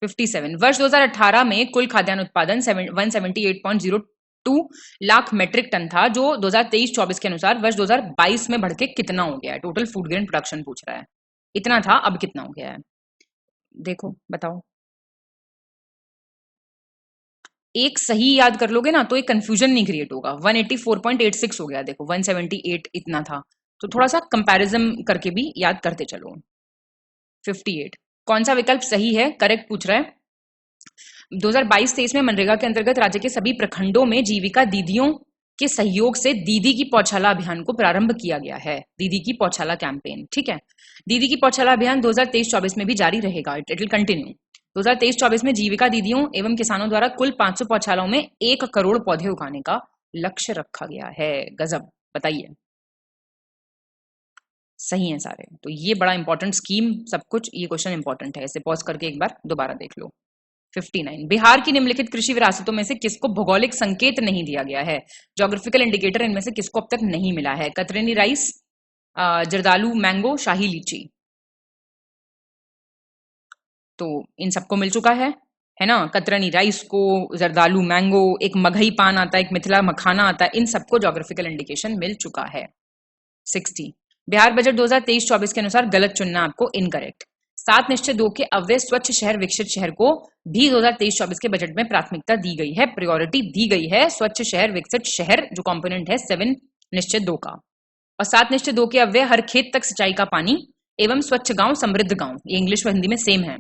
S3: 57 वर्ष 2018 में कुल खाद्यान्न उत्पादन 178.02 लाख मेट्रिक टन था, जो 2023-24 के अनुसार वर्ष 2022 में बढ़ के कितना हो गया है। टोटल फूड ग्रेन प्रोडक्शन पूछ रहा है, इतना था अब कितना हो गया है, देखो बताओ। एक सही याद कर लोगे ना तो एक कंफ्यूजन नहीं क्रिएट होगा। 184.86 हो गया, देखो 178 इतना था, तो थोड़ा सा कंपैरिजन करके भी याद करते चलो। 58 कौन सा विकल्प सही है, करेक्ट पूछ रहा है। 2022-23 में मनरेगा के अंतर्गत राज्य के सभी प्रखंडों में जीविका दीदियों के सहयोग से दीदी की पौछाला अभियान को प्रारंभ किया गया है, दीदी की पौछाला कैंपेन, ठीक है। दीदी की पौछाला अभियान 2023-24 में भी जारी रहेगा, इट विल कंटिन्यू। 2023-24 में जीविका दीदियों एवं किसानों द्वारा कुल 500 पौछालों में 1 करोड़ पौधे उगाने का लक्ष्य रखा गया है। गजब, बताइए। सही है सारे, तो ये बड़ा इंपॉर्टेंट स्कीम, सब कुछ ये क्वेश्चन इंपॉर्टेंट है, इसे पॉज करके एक बार दोबारा देख लो। 59 बिहार की निम्नलिखित कृषि विरासतों में से किसको भौगोलिक संकेत नहीं दिया गया है, ज्योग्राफिकल इंडिकेटर इनमें से किसको अब तक नहीं मिला है। कतरनी राइस, जर्दालू मैंगो, शाही लीची, तो इन सबको मिल चुका है ना। कतरनी राइस को, जर्दालू मैंगो, एक मगही पान आता है, एक मिथिला मखाना आता है, इन सबको ज्योग्राफिकल इंडिकेशन मिल चुका है। 60 बिहार बजट 2023-24 के अनुसार गलत चुनना आपको, इनकरेक्ट। 7 निश्चय 2 के अव्यय स्वच्छ शहर विकसित शहर को भी 2023-24 के बजट में प्राथमिकता दी गई है, प्रायोरिटी दी गई है। स्वच्छ शहर विकसित शहर जो कंपोनेंट है 7 निश्चय 2 का, और 7:2 के अव्यय हर खेत तक सिंचाई का पानी एवं स्वच्छ गांव समृद्ध गांव, ये इंग्लिश और हिंदी में सेम है।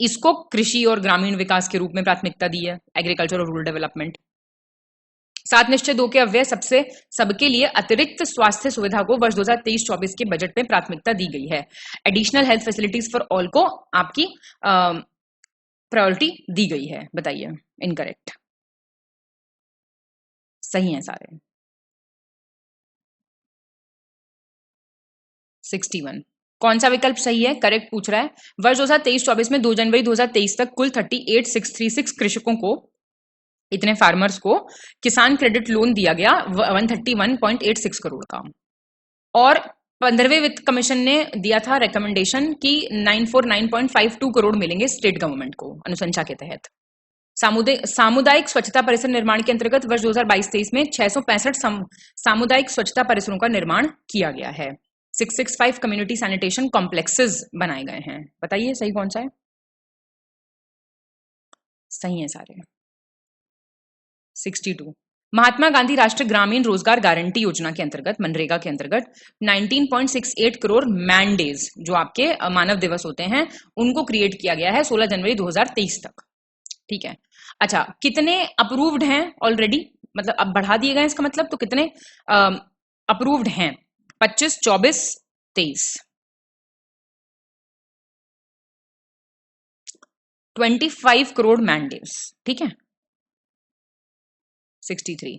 S3: इसको कृषि और ग्रामीण विकास के रूप में प्राथमिकता दी है, एग्रीकल्चर और रूरल डेवलपमेंट। 7:2 के अव्यय सबके लिए अतिरिक्त स्वास्थ्य सुविधा को वर्ष 2023-24 के बजट में प्राथमिकता दी गई है। Additional health facilities for all को आपकी प्रायोरिटी दी गई है। बताइए, इनकरेक्ट। सही है सारे। 61 कौन सा विकल्प सही है? करेक्ट पूछ रहा है। वर्ष 2023-24 में 2 जनवरी 2023 तक कुल 38,636 कृषकों को, इतने फार्मर्स को किसान क्रेडिट लोन दिया गया 131.86 करोड़ का। और 15वें वित्त कमीशन ने दिया था रिकमेंडेशन कि 949.52 करोड़ मिलेंगे स्टेट गवर्नमेंट को अनुशंसा के तहत। सामुदायिक स्वच्छता परिसर निर्माण के अंतर्गत वर्ष 2022-23 में 665 सामुदायिक स्वच्छता परिसरों का निर्माण किया गया है। 665 कम्युनिटी सैनिटेशन कॉम्प्लेक्सेस बनाए गए हैं। बताइए सही कौन सा है? सही है सारे। 62 महात्मा गांधी राष्ट्रीय ग्रामीण रोजगार गारंटी योजना के अंतर्गत, मनरेगा के अंतर्गत 19.68 करोड़ मैन डेज, जो आपके मानव दिवस होते हैं, उनको क्रिएट किया गया है 16 जनवरी 2023 तक। ठीक है। अच्छा, कितने अप्रूव्ड हैं ऑलरेडी, मतलब अब बढ़ा दिए गए इसका मतलब, तो कितने अप्रूव्ड हैं? 25, 24, 23। 25 करोड़ मैन डेज। ठीक है। 63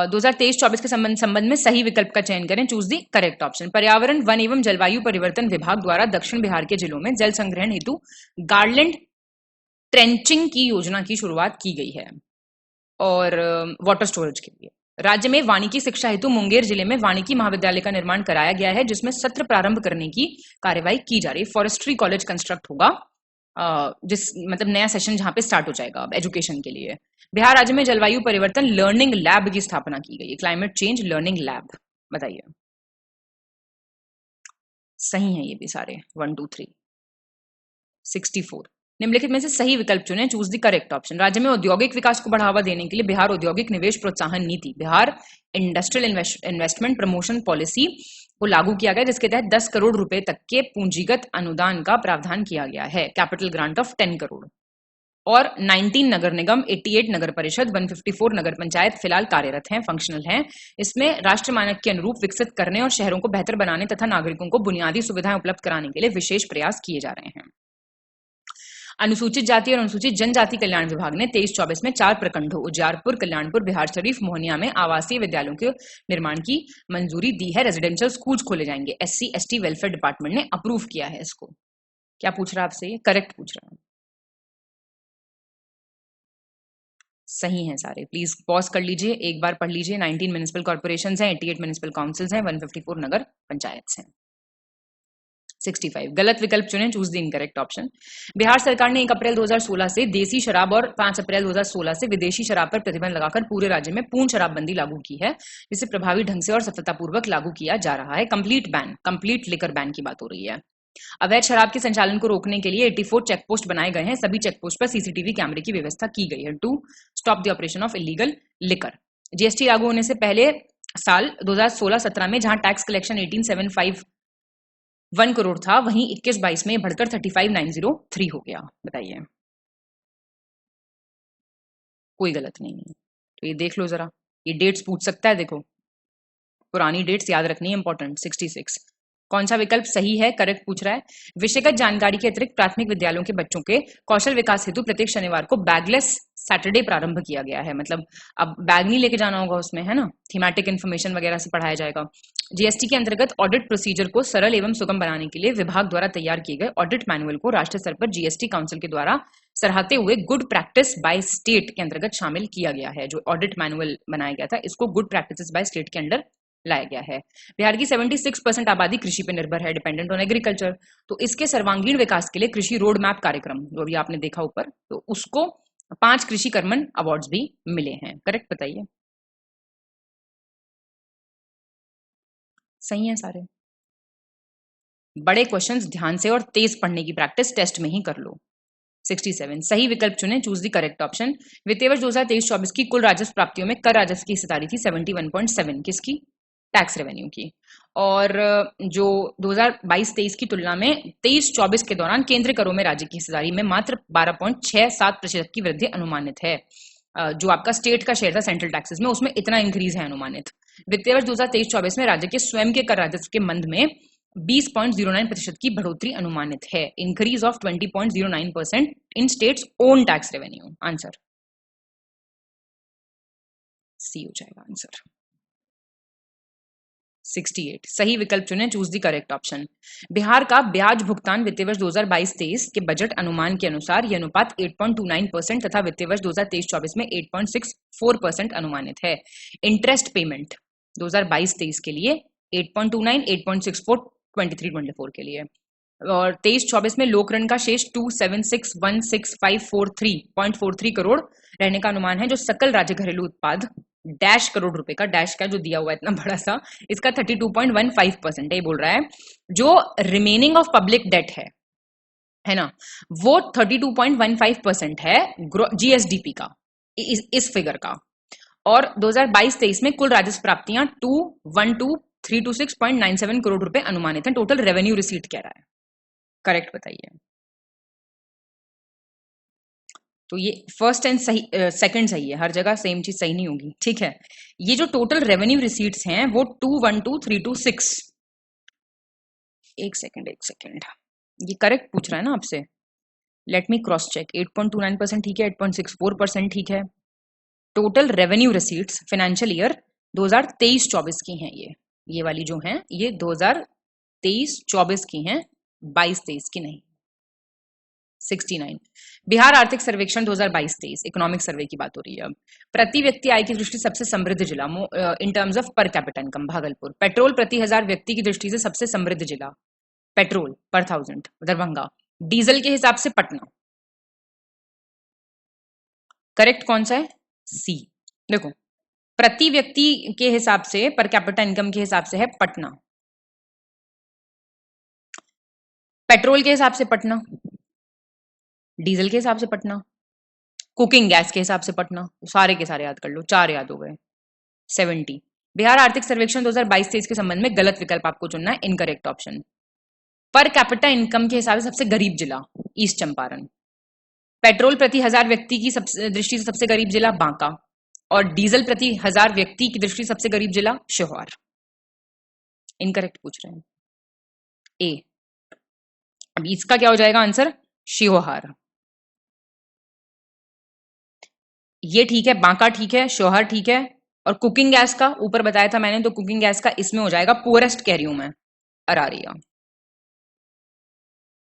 S3: 2023-24 के संबंध में सही विकल्प का चयन करें। Choose the correct option. पर्यावरण, वन एवं जलवायु परिवर्तन विभाग द्वारा दक्षिण बिहार के जिलों में जल संग्रहण हेतु गार्डलैंड ट्रेंचिंग की योजना की शुरुआत की गई है, और वाटर स्टोरेज के लिए। राज्य में वानिकी शिक्षा हेतु मुंगेर जिले में वानिकी महाविद्यालय का निर्माण कराया गया है, जिसमें सत्र प्रारंभ करने की कार्यवाही की जा रही है। फॉरेस्ट्री कॉलेज कंस्ट्रक्ट होगा, जिस मतलब नया सेशन जहां पे स्टार्ट हो जाएगा एजुकेशन के लिए। बिहार राज्य में जलवायु परिवर्तन लर्निंग लैब की स्थापना की गई है, क्लाइमेट चेंज लर्निंग लैब। बताइए सही है ये भी सारे। 1 2 3। 64 निम्नलिखित में से सही विकल्प चुनें। Choose the correct option. राज्य में औद्योगिक विकास को बढ़ावा देने के लिए बिहार औद्योगिक निवेश प्रोत्साहन नीति, Bihar industrial investment promotion policy को लागू किया गया, जिसके तहत 10 करोड़ रुपए तक के पूंजीगत अनुदान का प्रावधान किया गया है, कैपिटल ग्रांट ऑफ 10 करोड़। और 19 नगर निगम, 88 नगर परिषद, 154 नगर पंचायत फिलहाल कार्यरत हैं, फंक्शनल हैं। इसमें राष्ट्रीय मानक के अनुरूप विकसित करने और शहरों को बेहतर बनाने तथा नागरिकों को बुनियादी सुविधाएं उपलब्ध कराने के लिए विशेष प्रयास किए जा रहे हैं। अनुसूचित जाति और अनुसूचित जनजाति कल्याण विभाग ने 23-24 में 4 प्रखंडों उजियारपुर, कल्याणपुर, बिहारशरीफ, मोहनिया में आवासीय विद्यालयों के निर्माण की मंजूरी दी है। रेजिडेंशियल स्कूल्स खोले जाएंगे। SC/ST वेलफेयर डिपार्टमेंट ने अप्रूव किया है इसको। क्या पूछ रहा है आपसे? ये करेक्ट पूछ रहा है। सही है सारे। प्लीज पॉज कर लीजिए, एक बार पढ़ लीजिए। 19 म्युनिसिपल कॉर्पोरेशंस हैं, 88 म्युनिसिपल काउंसिल्स हैं, 154 नगर पंचायत हैं। 65 गलत विकल्प चुनें। Choose the incorrect option. Bihar सरकार ने 1 अप्रैल 2016 से देसी शराब और 5 अप्रैल 2016 से विदेशी शराब पर प्रतिबंध लगाकर पूरे राज्य में पूर्ण शराबबंदी लागू की है, जिसे प्रभावी ढंग से और सफलतापूर्वक लागू किया जा रहा है। Complete ban, complete liquor ban की बात हो रही है। अवैध शराब के संचालन को रोकने के लिए 84 चेकपोस्ट बनाए गए हैं। सभी चेकपोस्ट पर CCTV कैमरे की व्यवस्था की गई है to stop the operation of illegal liquor. GST लागू होने से पहले साल 2016-17 में जहां टैक्स कलेक्शन 18,751 करोड़ था, वहीं 21-22 में बढ़कर 35,903 हो गया। बताइए, कोई गलत नहीं है। तो ये देख लो जरा, ये डेट्स पूछ सकता है, देखो पुरानी डेट्स याद रखनी है, इंपॉर्टेंट। 66 कौन सा विकल्प सही है? करेक्ट पूछ रहा है। विषयगत जानकारी के अतिरिक्त प्राथमिक विद्यालयों के बच्चों के कौशल विकास हेतु प्रत्येक शनिवार को बैगलेस सैटरडे प्रारंभ किया गया है। मतलब अब बैग नहीं लेके जाना होगा उसमें, है ना, थीमेटिक इन्फॉर्मेशन वगैरह से पढ़ाया जाएगा। GST के अंतर्गत ऑडिट प्रोसीजर को सरल एवं सुगम बनाने के लिए विभाग द्वारा तैयार किए गए ऑडिट मैनुअल को राष्ट्रीय स्तर पर GST काउंसिल के द्वारा सराहते हुए गुड प्रैक्टिस बाय स्टेट के अंतर्गत शामिल किया गया है। जो ऑडिट मैनुअल बनाया गया था, इसको गुड प्रैक्टिस बाय स्टेट के अंडर लाया गया है। बिहार की 76% आबादी कृषि पर निर्भर है, डिपेंडेंट ऑन एग्रीकल्चर। तो इसके सर्वांगीण विकास के लिए कृषि रोड मैप कार्यक्रम, जो भी आपने देखा ऊपर, तो उसको 5 कृषि कर्मण अवार्ड्स भी मिले हैं। करेक्ट बताइए। सही है सारे। बड़े क्वेश्चंस ध्यान से और तेज पढ़ने की प्रैक्टिस टेस्ट में ही कर लो। 67 सही विकल्प चुनें। Choose the correct option. वित्तीय वर्ष 2023-24 की कुल राजस्व प्राप्तियों में कर राजस्व की हिस्सेदारी थी 71.7। किसकी? टैक्स रेवेन्यू की। और जो 2022-23 की तुलना में 23-24 के दौरान केंद्रीय करों में राज्य की हिस्सेदारी में मात्र 12.67% की वृद्धि अनुमानित है। जो आपका स्टेट का शेयर था सेंट्रल टैक्सेस में, उसमें इतना इंक्रीज है अनुमानित। वित्तीय वर्ष 2023-24 में राज्य के स्वयं के कर राजस्व के मंद में 20.09% की बढ़ोतरी अनुमानित है। Increase of 20.09% in state's own tax revenue. Answer C हो जाएगा आंसर। 68 सही विकल्प चुनें, choose the correct option. Bihar का ब्याज भुगतान वित्तीय वर्ष 2022-23 के बजट अनुमान के अनुसार यह अनुपात 8.29% तथा वित्तीय वर्ष 2023-24 में 8.64% अनुमानित है। इंटरेस्ट पेमेंट 2022-23 के लिए 8.29, 8.64, 23-24 के लिए। और 23-24 में लोक ऋण का शेष 27616,543.43 करोड़ रहने का अनुमान है, जो सकल राज्य घरेलू उत्पाद डैश करोड़ रुपए का, डैश का जो दिया हुआ है इतना बड़ा सा, इसका 32.15% है। ये बोल रहा है जो रिमेनिंग ऑफ पब्लिक डेट है ना, वो 32.15% है जीएसडीपी का, इस फिगर का। और 2022-23 में कुल राजस्व प्राप्तियां 212,326.97 करोड़ रुपए अनुमानित है। टोटल रेवेन्यू रिसीट कह रहा है। करेक्ट बताइए। तो ये फर्स्ट एंड सही, सेकंड सही है, हर जगह सेम चीज सही नहीं होगी, ठीक है। ये जो टोटल रेवेन्यू रिसीट्स हैं वो 212,326, एक सेकंड ये करेक्ट पूछ रहा है ना आपसे, लेट मी क्रॉस चेक। 8.29% ठीक है, 8.64% ठीक है। Total revenue receipts financial year 2023-24 की हैं, ये वाली जो हैं ये 2023-24 की हैं, 22-23 की नहीं। 69 बिहार आर्थिक सर्वेक्षण 2022-23 इकोनॉमिक सर्वे की बात हो रही है अब। प्रति व्यक्ति आय की दृष्टि सबसे समृद्ध जिला in terms of per capita income Bhagalpur. Petrol प्रति 1000 व्यक्ति की दृष्टि से सबसे समृद्ध जिला पेट्रोल पर 1000 दरभंगा। डीजल के हिसाब से पटना। करेक्ट कौन सा है? सी। देखो प्रति व्यक्ति के हिसाब से, पर कैपिटा इनकम के हिसाब से है पटना, पेट्रोल के हिसाब से पटना, डीजल के हिसाब से पटना, कुकिंग गैस के हिसाब से पटना। सारे के सारे याद कर लो, 4 याद हो गए। 70 बिहार आर्थिक सर्वेक्षण 2022-23 के संबंध में गलत विकल्प आपको चुनना है, incorrect option. Per capita income के हिसाब से सबसे गरीब जिला ईस्ट चंपारण। पेट्रोल प्रति 1000 व्यक्ति की दृष्टि से सबसे गरीब जिला बांका। और डीजल प्रति 1000 व्यक्ति की दृष्टि से सबसे गरीब जिला शिवहर। इनकरेक्ट पूछ रहे हैं ए। अब इसका क्या हो जाएगा आंसर? शिवहर। ये ठीक है, बांका ठीक है, शिवहर ठीक है। और कुकिंग गैस का ऊपर बताया था मैंने, तो कुकिंग गैस का इसमें हो जाएगा पुअरेस्ट कह रही हूं मैं, अरारिया।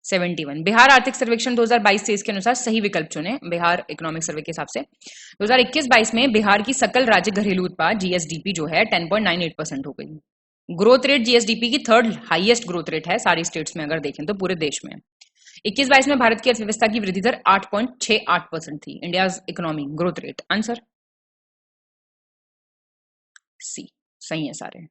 S3: 71 बिहार आर्थिक सर्वेक्षण 2022-23 के अनुसार सही विकल्प चुने बिहार इकोनॉमिक सर्वे के हिसाब से। 2021-22 में बिहार की सकल राज्य घरेलू उत्पाद जीएसडीपी जो है 10.98% हो गई। ग्रोथ रेट जीएसडीपी की थर्ड हाईएस्ट ग्रोथ रेट है सारी स्टेट्स में अगर देखें तो पूरे देश में। 21-22 में भारत की अर्थव्यवस्था की वृद्धि दर 8.68% थी। India economy growth rate. Answer C सही है सारे।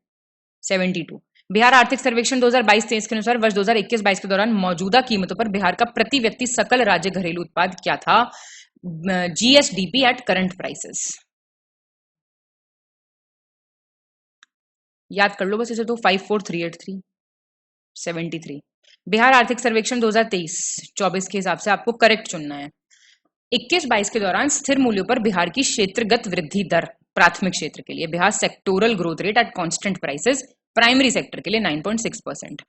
S3: 72 बिहार आर्थिक सर्वेक्षण 2022-23 के अनुसार वर्ष 2021-22 के दौरान मौजूदा कीमतों पर बिहार का प्रति व्यक्ति सकल राज्य घरेलू उत्पाद क्या था? GSDP at current prices. याद कर लो बस इसे तो 54383। 73 बिहार आर्थिक सर्वेक्षण 2023-24 के हिसाब से आपको करेक्ट चुनना है। 21-22 के दौरान स्थिर मूल्यों पर बिहार की क्षेत्रगत वृद्धि दर प्राथमिक क्षेत्र के लिए Bihar sectoral growth rate at constant prices, primary sector के लिए 9.6%,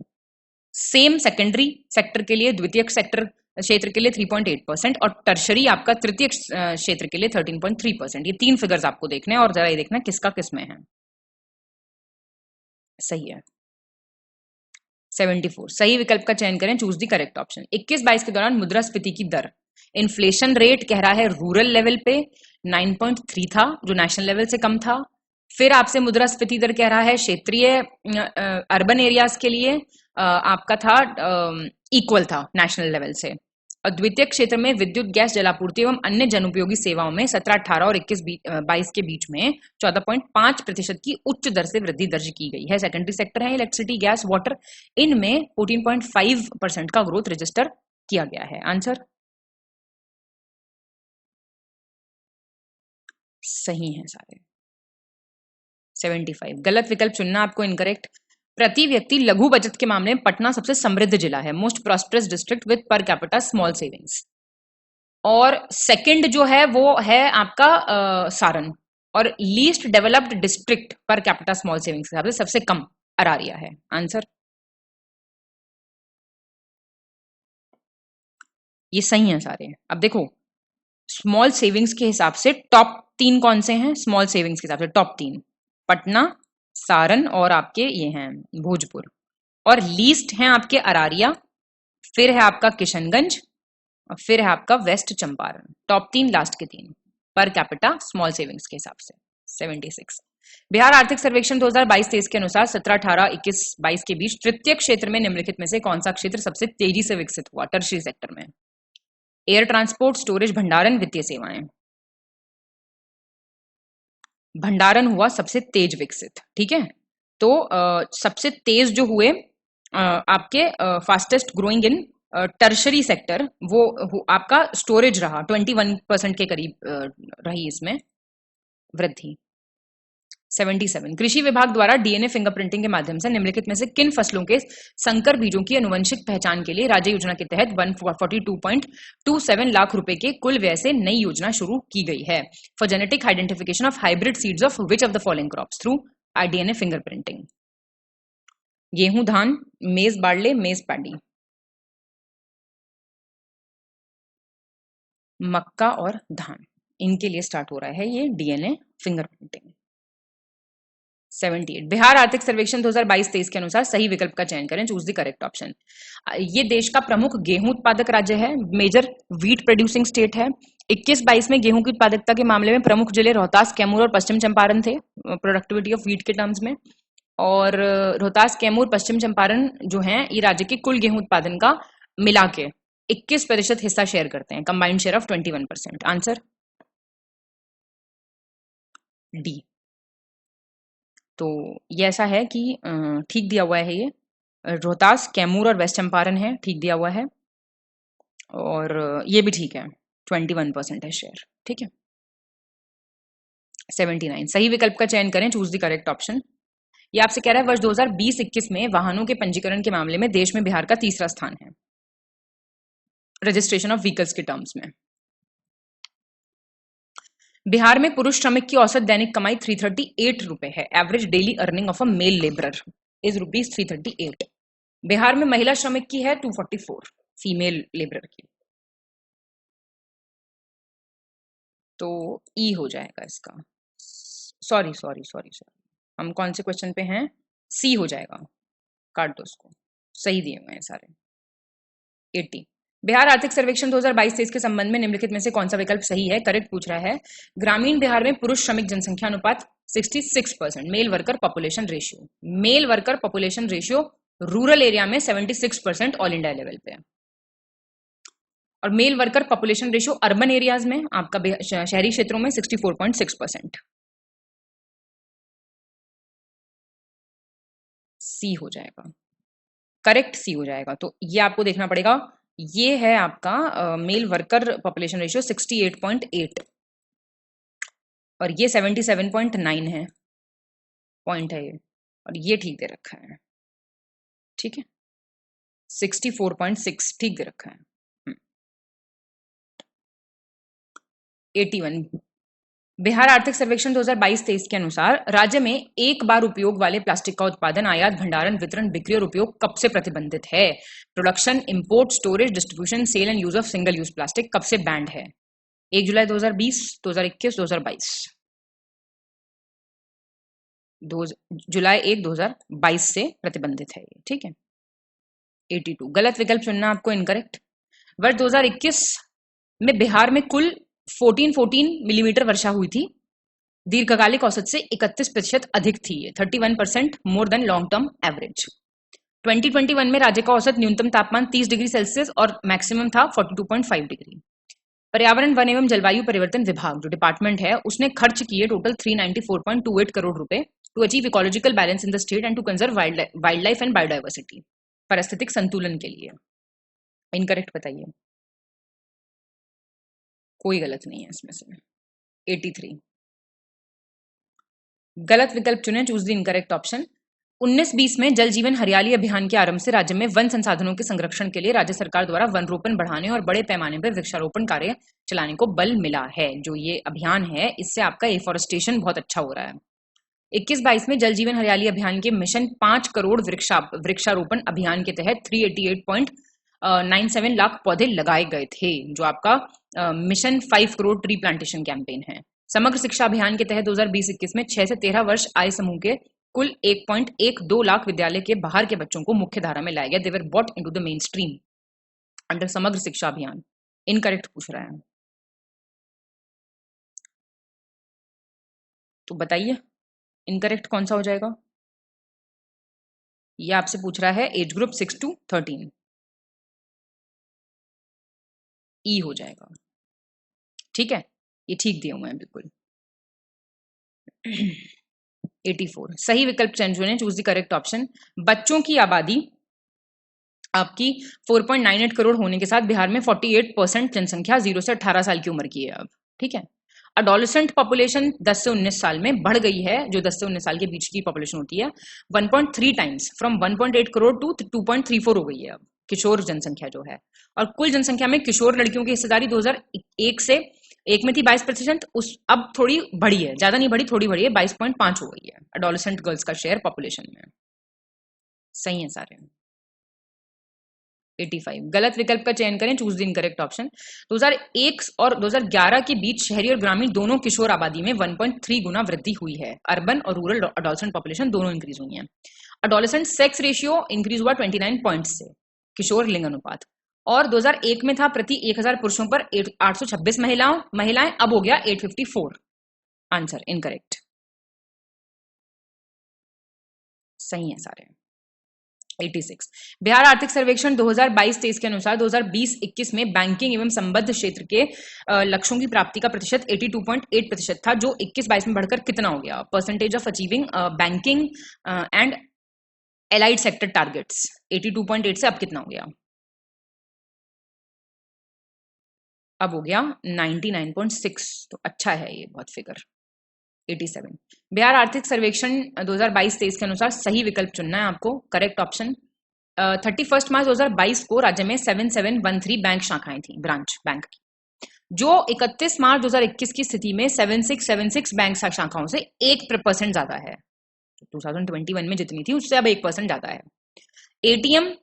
S3: सेम सेकेंडरी सेक्टर के लिए, द्वितीयक सेक्टर क्षेत्र के लिए 3.8% और टर्शरी आपका तृतीय क्षेत्र के लिए 13.3%। ये 3 फिगर्स आपको देखने हैं और जरा ये देखना किसका किसमें है। सही है। 74 सही विकल्प का चयन करें, चूज द करेक्ट ऑप्शन। 21-22 के दौरान मुद्रास्फीति की दर, इन्फ्लेशन रेट कह रहा है रूरल लेवल पे 9.3 था जो नेशनल लेवल से कम था। फिर आपसे मुद्रास्फीति दर कह रहा है क्षेत्रीय अर्बन एरियाज के लिए आपका था इक्वल था नेशनल लेवल से। और द्वितीय क्षेत्र में विद्युत, गैस, जलापूर्ति एवं अन्य जनउपयोगी सेवाओं में 17-18 और 21-22 के बीच में 14.5% की उच्च दर से वृद्धि दर्ज की गई है। सेकेंडरी सेक्टर है इलेक्ट्रिसिटी, गैस, वाटर, इनमें 14.5% का ग्रोथ रजिस्टर किया गया है। आंसर सही है सारे। 75। गलत विकल्प चुनना आपको इनकरेक्ट। प्रति व्यक्ति लघु बचत के मामले में पटना सबसे समृद्ध जिला है, most prosperous district with per capita small savings. और सेकंड जो है वो है आपका सारण। और least developed district per capita small savings के हिसाब से सबसे कम अरारिया है। आंसर ये सही है सारे। अब देखो स्मॉल सेविंग्स के हिसाब से टॉप 3 कौन से हैं? स्मॉल सेविंग्स के हिसाब से टॉप 3 पटना, सारण और आपके ये हैं भोजपुर। और लीस्ट हैं आपके अरारिया, फिर है आपका किशनगंज और फिर है आपका वेस्ट चंपारण। टॉप 3 लास्ट के 3 पर कैपिटा स्मॉल सेविंग्स के हिसाब से 76। बिहार आर्थिक सर्वेक्षण 2022-23 के अनुसार 17, 18, 21, 22 के बीच तृतीय क्षेत्र में निम्नलिखित में से कौन सा क्षेत्र सबसे तेजी से विकसित हुआ? टर्शियरी सेक्टर में एयर ट्रांसपोर्ट, स्टोरेज, भंडारण, वित्तीय सेवाएं। भंडारण हुआ सबसे तेज विकसित। ठीक है, तो सबसे तेज जो हुए आपके fastest growing in tertiary sector वो आपका स्टोरेज रहा। 21% के करीब रही इसमें वृद्धि। 77। कृषि विभाग द्वारा डीएनए फिंगरप्रिंटिंग के माध्यम से निम्नलिखित में से किन फसलों के संकर बीजों की अनुवंशिक पहचान के लिए राज्य योजना के तहत 142.27 लाख रुपए के कुल व्यय से नई योजना शुरू की गई है? For genetic identification of hybrid seeds of which of the following crops through DNA fingerprinting? गेहूं, धान, मेज बार्ले, मेज पैडी। मक्का और धान, इनके लिए स्टार्ट हो रहा है ये डीएनए फिंगरप्रिंटिंग। 78। बिहार आर्थिक सर्वेक्षण 2022-23 के अनुसार सही विकल्प का चयन करें, चूज द करेक्ट ऑप्शन। ये देश का प्रमुख गेहूं उत्पादक राज्य है, मेजर व्हीट प्रोड्यूसिंग स्टेट है। 21-22 में गेहूं की उत्पादकता के मामले में प्रमुख जिले रोहतास, कैमूर और पश्चिम चंपारण थे प्रोडक्टिविटी ऑफ व्हीट के टर्म्स में। और रोहतास, कैमूर, पश्चिम चंपारण जो हैं ये राज्य के कुल गेहूं उत्पादन का मिला के 21% हिस्सा शेयर करते हैं, combined share of 21%। Answer D. तो ये ऐसा है कि ठीक दिया हुआ है ये। रोहतास, कैमूर और वेस्ट चंपारण है, ठीक दिया हुआ है। और ये भी ठीक है, 21% है शेयर। ठीक है। 79। सही विकल्प का चयन करें, चूज द करेक्ट ऑप्शन। ये आपसे कह रहा है वर्ष 2020-21 में वाहनों के पंजीकरण के मामले में देश में बिहार का तीसरा स्थान है, रजिस्ट्रेशन ऑफ व्हीकल्स के टर्म्स में। बिहार में पुरुष श्रमिक की औसत दैनिक कमाई 338 रुपए है। Average daily earning of a male labourer is ₹338। Bihar में महिला श्रमिक की है 244, फीमेल लेबरर की। तो ई हो जाएगा इसका। सॉरी, हम कौन से क्वेश्चन पे हैं? सी हो जाएगा, काट दो उसको, सही दिए हुए हैं सारे। 80। बिहार आर्थिक सर्वेक्षण 2022-23 के संबंध में निम्नलिखित में से कौन सा विकल्प सही है? करेक्ट पूछ रहा है। ग्रामीण बिहार में पुरुष श्रमिक जनसंख्या अनुपात 66%, male worker population ratio. Male worker population ratio rural area में 76% ऑल इंडिया लेवल पे है। और male worker population ratio urban areas में आपका शहरी क्षेत्रों में 64.6%। सी हो जाएगा, करेक्ट सी हो जाएगा। तो ये आपको देखना पड़ेगा, ये है आपका मेल वर्कर पॉपुलेशन रेशियो 68.8 और ये 77.9 है, पॉइंट है ये, और ये ठीक दे रखा है। ठीक है, 64.6 ठीक दे रखा है। 81। बिहार आर्थिक सर्वेक्षण 2022-23 के अनुसार राज्य में एक बार उपयोग वाले प्लास्टिक का उत्पादन, आयात, भंडारण, वितरण, बिक्री और उपयोग कब से प्रतिबंधित है? Production, import, storage, distribution, sale and use of single use plastic कब से बैंड है? 1 जुलाई 2020, 2021, 2022। जुलाई 1, 2022 से प्रतिबंधित है ये। ठीक है। 82। गलत विकल्प चुनना आपको इनकरेक्ट। वर्ष 2021 में बिहार में कुल 14 मिलीमीटर वर्षा हुई थी। दीर्घकालिक औसत से 31% अधिक थी ये, 31% more than long term average. 2021 में राज्य का औसत न्यूनतम तापमान 30 डिग्री सेल्सियस और मैक्सिमम था 42.5 डिग्री। पर्यावरण, वन एवं जलवायु परिवर्तन विभाग जो डिपार्टमेंट है उसने खर्च किए टोटल 394.28 करोड़ रुपए to achieve ecological balance in the state and to conserve wild life and biodiversity, पारिस्थितिक संतुलन के लिए। इनकरेक्ट बताइए। कोई गलत नहीं है इसमें से। 83। गलत विकल्प चुने, चूज द इनकरेक्ट ऑप्शन। 19-20 में जल जीवन हरियाली अभियान के आरंभ से राज्य में वन संसाधनों के संरक्षण के लिए राज्य सरकार द्वारा वन रोपण बढ़ाने और बड़े पैमाने पर वृक्षारोपण कार्य चलाने को बल मिला है। जो ये अभियान है, इससे आपका एफॉरेस्टेशन बहुत अच्छा हो रहा है। 21-22 में जल जीवन हरियाली अभियान के मिशन 5 करोड़ वृक्षारोपण अभियान के तहत 388.97 लाख पौधे लगाए गए थे, जो आपका mission 5 crore tree plantation campaign है। समग्र शिक्षा अभियान के तहत 2020-21 में 6 से 13 वर्ष आयु समूह के कुल 1.12 लाख विद्यालय के बाहर के बच्चों को मुख्य धारा में लाया गया। They were brought into the mainstream under Samagra Shiksha अभियान। इनकरेक्ट पूछ रहा है, तो बताइए इनकरेक्ट कौन सा हो जाएगा। ये आपसे पूछ रहा है एज ग्रुप 6 to 13, ई हो जाएगा। ठीक है, ये ठीक दिया हुआ है बिल्कुल। 84 सही विकल्प चुने, चूज द करेक्ट ऑप्शन। बच्चों की आबादी आपकी 4.98 करोड़ होने के साथ बिहार में 48% जनसंख्या 0 से 18 साल की उम्र की है अब। ठीक है, अडोलेसेंट पॉपुलेशन 10 से 19 साल में बढ़ गई है, जो 10 से 19 साल के बीच की पॉपुलेशन होती है 1.3 टाइम्स, फ्रॉम 1.8 करोड़ टू 2.34 हो गई है अब किशोर जनसंख्या जो है। और कुल जनसंख्या में किशोर लड़कियों की हिस्सेदारी 2001 से एक में थी 22%, उस अब थोड़ी बढ़ी है, ज्यादा नहीं बढ़ी, थोड़ी बढ़ी है, 22.5 हो गई है अडोलेसेंट गर्ल्स का शेयर पॉपुलेशन में। सही है सारे। 85 गलत विकल्प का चयन करें, चूज द इनकरेक्ट ऑप्शन। 2001 और 2011 के बीच शहरी और ग्रामीण दोनों किशोर आबादी में 1.3 गुना वृद्धि हुई है। अर्बन और रूरल अडोलेसेंट पॉपुलेशन दोनों इंक्रीज हुई है। अडोलेसेंट सेक्स रेशियो इंक्रीज हुआ 29 पॉइंट्स से, किशोर लिंग अनुपात, और 2001 में था प्रति 1000 पुरुषों पर 826 महिलाएं, अब हो गया 854। Answer incorrect. सही है सारे। 86 बिहार आर्थिक सर्वेक्षण 2022-23 के अनुसार 2020-21 में बैंकिंग एवं संबद्ध क्षेत्र के लक्ष्यों की प्राप्ति का प्रतिशत 82.8% था, जो 21-22 में बढ़कर कितना हो गया। Percentage of achieving banking and allied sector targets 82.8 से अब कितना हो गया, अब हो गया 99.6, तो अच्छा है ये बहुत फिगर। 87 बिहार आर्थिक सर्वेक्षण 2022-23 के अनुसार सही विकल्प चुनना है आपको। करेक्ट ऑप्शन 31 मार्च 2022 को राज्य में 7713 बैंक शाखाएं थी, ब्रांच बैंक की, जो 31 मार्च 2021 की स्थिति में 7676 बैंक शाखाओं से 1% ज्यादा है। 2021 में जितनी थी उससे अब 1% ज्यादा है। एटीएम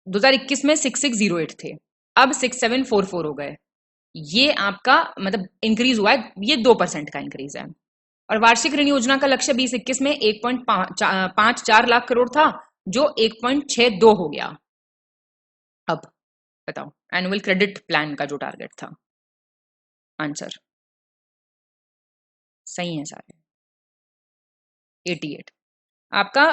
S3: 2021 में 6608 थे, अब 6744 हो गए। ये आपका मतलब इंक्रीज हुआ है, ये 2% का इंक्रीज है। और वार्षिक ऋण योजना का लक्ष्य 2021 में 1.54 लाख करोड़ था, जो 1.62 हो गया। अब बताओ एनुअल क्रेडिट प्लान का जो टारगेट था। आंसर सही है सारे। 88 आपका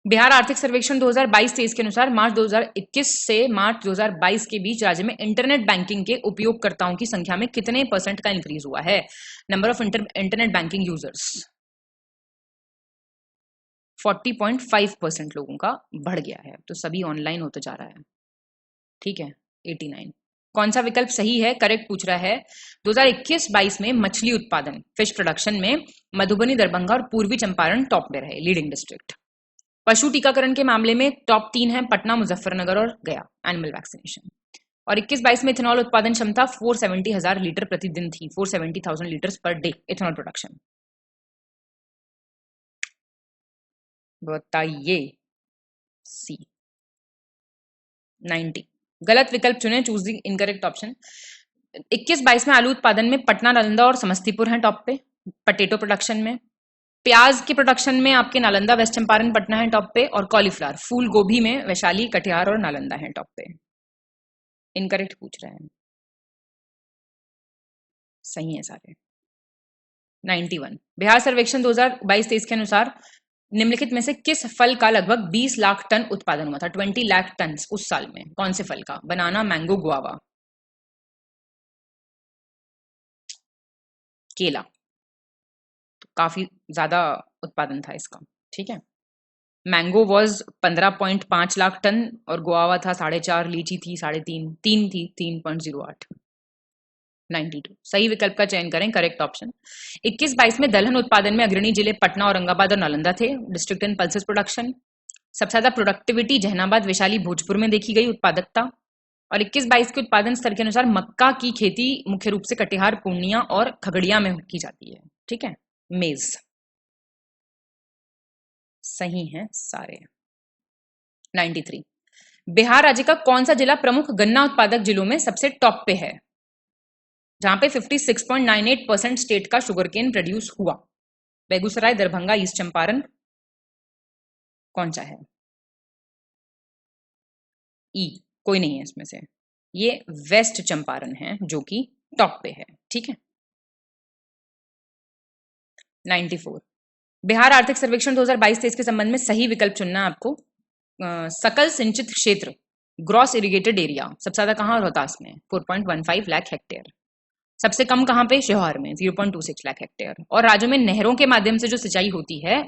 S3: बिहार आर्थिक सर्वेक्षण 2022-23 के अनुसार मार्च 2021 से मार्च 2022 के बीच राज्य में इंटरनेट बैंकिंग के उपयोगकर्ताओं की संख्या में कितने % का इंक्रीज हुआ है। Number of internet banking users 40.5% लोगों का बढ़ गया है, तो सभी ऑनलाइन होते जा रहा है। ठीक है। 89 कौन सा विकल्प सही है, करेक्ट पूछ रहा है। 2021-22 में मछली उत्पादन फिश प्रोडक्शन में मधुबनी, दरभंगा और पूर्वी चंपारण टॉप में रहे, लीडिंग डिस्ट्रिक्ट। पशु टीकाकरण के मामले में टॉप 3 है पटना, मुजफ्फरनगर और गया, एनिमल वैक्सीनेशन। और 21-22 में इथेनॉल उत्पादन क्षमता 470,000 लीटर प्रतिदिन थी, 470,000 litres per day ethanol production. बताइए सी। 90 गलत विकल्प चुने, चूज द इनकरेक्ट ऑप्शन। 21-22 में आलू उत्पादन में पटना, नालंदा और समस्तीपुर हैं टॉप पे। पटेटो प्रोडक्शन में, प्याज के प्रोडक्शन में आपके नालंदा, वेस्ट चंपारण, पटना है टॉप पे। और कॉलीफ्लावर फूल गोभी में वैशाली, कटिहार और नालंदा है टॉप पे। इनकरेक्ट पूछ रहे हैं, सही है सारे। 91 बिहार सर्वेक्षण 2022-23 के अनुसार निम्नलिखित में से किस फल का लगभग 20 लाख टन उत्पादन हुआ था, 20 लाख टन उस साल में। कौन से फल का? बनाना, मैंगो, गुआवा, केला। तो काफी ज्यादा उत्पादन था इसका। ठीक है। मैंगो वॉज 15.5 लाख टन और गुआवा था 4.5, लीची थी 3.5, 3 थी 3.08। 92 सही विकल्प का चयन करें, करेक्ट ऑप्शन। 21-22 में दलहन उत्पादन में अग्रणी जिले पटना, औरंगाबाद और नालंदा थे। District in pulses production. सबसे ज्यादा प्रोडक्टिविटी जहानाबाद, वैशाली, भोजपुर में देखी गई उत्पादकता। और 21-22 के उत्पादन स्तर के अनुसार मक्का की खेती मुख्य रूप से कटिहार, पूर्णिया और खगड़िया में की जाती है। ठीक है, मेज सही है सारे। 93 बिहार राज्य का कौन सा जिला प्रमुख गन्ना उत्पादक जिलों में सबसे टॉप पे है, जहां पे 56.98% स्टेट का शुगर केन प्रोड्यूस हुआ? बेगूसराय, दरभंगा, ईस्ट चंपारण, कौन सा है? ई कोई नहीं है इसमें से, ये वेस्ट चंपारण है जो कि टॉप पे है। ठीक है। 94 बिहार आर्थिक सर्वेक्षण 2022-23 के संबंध में सही विकल्प चुनना आपको। सकल सिंचित क्षेत्र ग्रॉस इरिगेटेड एरिया सबसे ज्यादा कहां? रोहतास में 4.15 लाख हेक्टेयर। सबसे कम कहां पे? शेहोर में 0.26 लाख हेक्टेयर। और राज्यों में नहरों के माध्यम से जो सिंचाई होती है,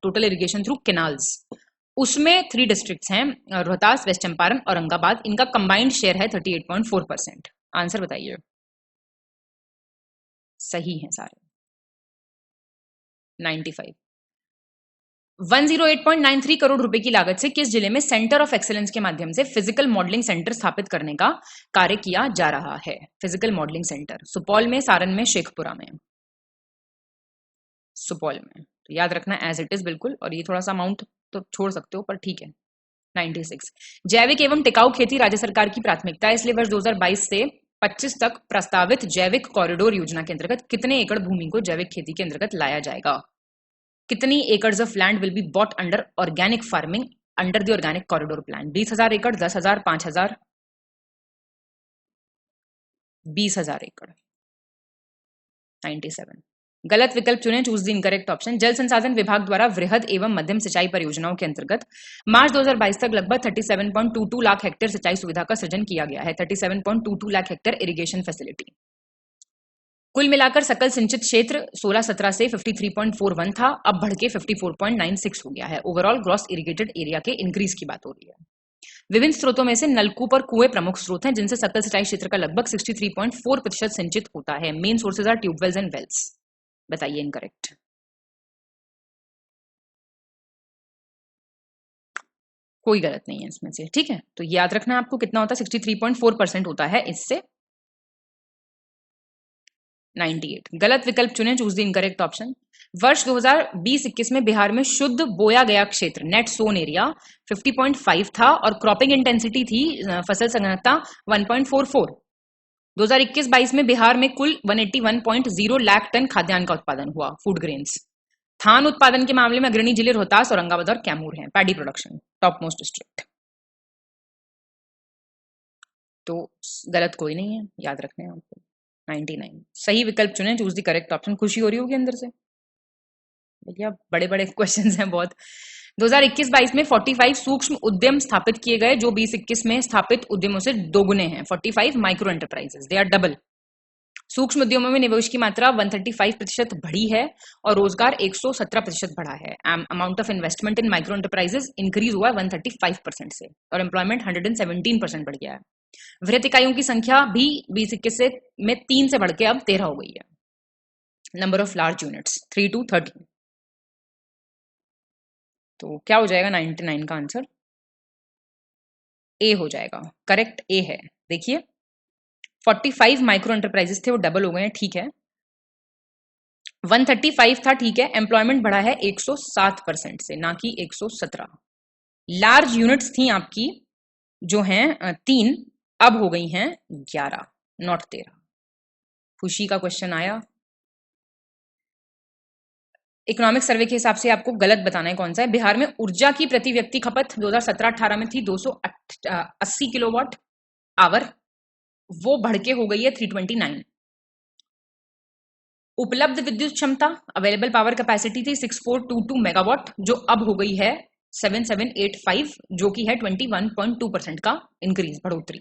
S3: टोटल इरिगेशन थ्रू केनाल्स, उसमें 3 डिस्ट्रिक्ट्स हैं, रोहतास, वेस्ट चंपारण, औरंगाबाद। इनका कंबाइंड शेयर है 38.4%। आंसर बताइए। सही है सारे। 95 108.93 करोड़ रुपए की लागत से किस जिले में सेंटर ऑफ एक्सीलेंस के माध्यम से फिजिकल मॉडलिंग सेंटर स्थापित करने का कार्य किया जा रहा है? फिजिकल मॉडलिंग सेंटर सुपौल में, सारण में, शेखपुरा में। सुपौल में, तो याद रखना एज इट इज बिल्कुल। और ये थोड़ा सा अमाउंट तो छोड़ सकते हो पर ठीक है। 96 जैविक एवं टिकाऊ खेती राज्य सरकार की प्राथमिकता है, इसलिए वर्ष 2022 से 25 तक प्रस्तावित जैविक कॉरिडोर योजना के अंतर्गत कितने एकड़ भूमि को जैविक खेती के अंतर्गत लाया जाएगा? कितनी एकड़ of land will be bought under organic farming under the organic corridor plan? 20,000 एकड़, 10,000, 5,000, 20,000 एकड़। 97 गलत विकल्प चुनें, चूज द इनकरेक्ट ऑप्शन। जल संसाधन विभाग द्वारा वृहद एवं मध्यम सिंचाई परियोजनाओं के अंतर्गत मार्च 2022 तक लगभग 37.22 लाख हेक्टेयर सिंचाई सुविधा का सृजन किया गया है। 37.22 लाख हेक्टेयर इरिगेशन फैसिलिटी। कुल मिलाकर सकल सिंचित क्षेत्र 16-17 से 53.41 था, अब बढ़ के 54.96 हो गया है। ओवरऑल ग्रॉस इरिगेटेड एरिया के इंक्रीज की बात हो रही है। विभिन्न स्रोतों में से नलकूप और कुएं प्रमुख स्रोत हैं, जिनसे सकल सिंचाई क्षेत्र का लगभग 63.4% सिंचित होता है। Main sources are tubewells and wells. बताइए इनकरेक्ट। कोई गलत नहीं है इसमें से। ठीक है, तो याद रखना आपको कितना होता है, 63.4% होता है इससे। 98 गलत विकल्प चुनें, चूज द इनकरेक्ट ऑप्शन। वर्ष 2020-21 में बिहार में शुद्ध बोया गया क्षेत्र नेट सोन एरिया 50.5 था और क्रॉपिंग इंटेंसिटी थी, फसल संघनता 1.44। 2021-22 में बिहार में कुल 181.0 लाख टन खाद्यान्न का उत्पादन हुआ, फूड ग्रेन्स। धान उत्पादन के मामले में अग्रणी जिले रोहतास, औरंगाबाद और कैमूर हैं। Paddy production top most district. तो गलत कोई नहीं है, याद रखने हैं आपको। 99 सही विकल्प चुने, चूज द करेक्ट ऑप्शन। खुशी हो रही होगी अंदर से, भैया बड़े बड़े क्वेश्चंस हैं बहुत। 2021-22 में 45 सूक्ष्म उद्यम स्थापित किए गए, जो 20-21 में स्थापित उद्यमों से दोगुने हैं। 45 micro enterprises, they are double. सूक्ष्म उद्यमों में निवेश की मात्रा 135% बढ़ी है और रोजगार 117% बढ़ा है। Amount of investment in micro enterprises increase हुआ है 135% से, और एम्प्लॉयमेंट 117% बढ़ गया है। वृहत इकाइयों की संख्या भी 20-21 में 3 से बढ़ के अब 13 हो गई है। Number of large units 3 to 13। तो क्या हो जाएगा 99 का आंसर? ए हो जाएगा, करेक्ट ए है। देखिए 45 माइक्रो एंटरप्राइजेस थे, वो डबल हो गए हैं। ठीक है, 135 था, ठीक है। एम्प्लॉयमेंट बढ़ा है 107% से, ना कि 117। लार्ज यूनिट्स थी आपकी जो हैं 3, अब हो गई हैं 11, नॉट 13। खुशी का क्वेश्चन आया। इकोनॉमिक सर्वे के हिसाब से आपको गलत बताना है कौन सा है। बिहार में ऊर्जा की प्रति व्यक्ति खपत 2017-18 में थी 280 किलोवाट आवर, वो बढ़ के हो गई है 329। उपलब्ध विद्युत क्षमता अवेलेबल पावर कैपेसिटी थी 6422 मेगावाट, जो अब हो गई है 7785, जो कि है 21.2% का इंक्रीज, बढ़ोतरी।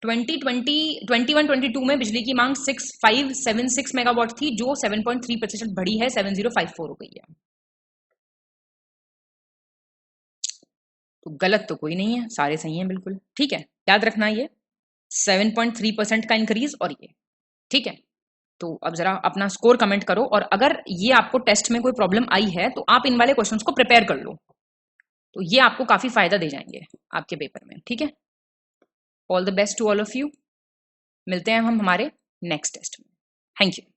S3: 2021-22 में बिजली की मांग 6576 मेगावाट थी, जो 7.3% बढ़ी है, 7054 हो गई है। तो गलत तो कोई नहीं है, सारे सही हैं बिल्कुल। ठीक है, याद रखना ये। 7.3% का इंक्रीज और ये, ठीक है। तो अब जरा अपना स्कोर कमेंट करो, और अगर ये आपको टेस्ट में कोई प्रॉब्लम आई है तो आप इन वाले क्वेश्चंस को प्रिपेयर कर लो, तो ये आपको काफी फायदा दे जाएंगे आपके पेपर में, ठीक है। All the best to all of you. मिलते हैं हम हमारे नेक्स्ट टेस्ट में। Thank you.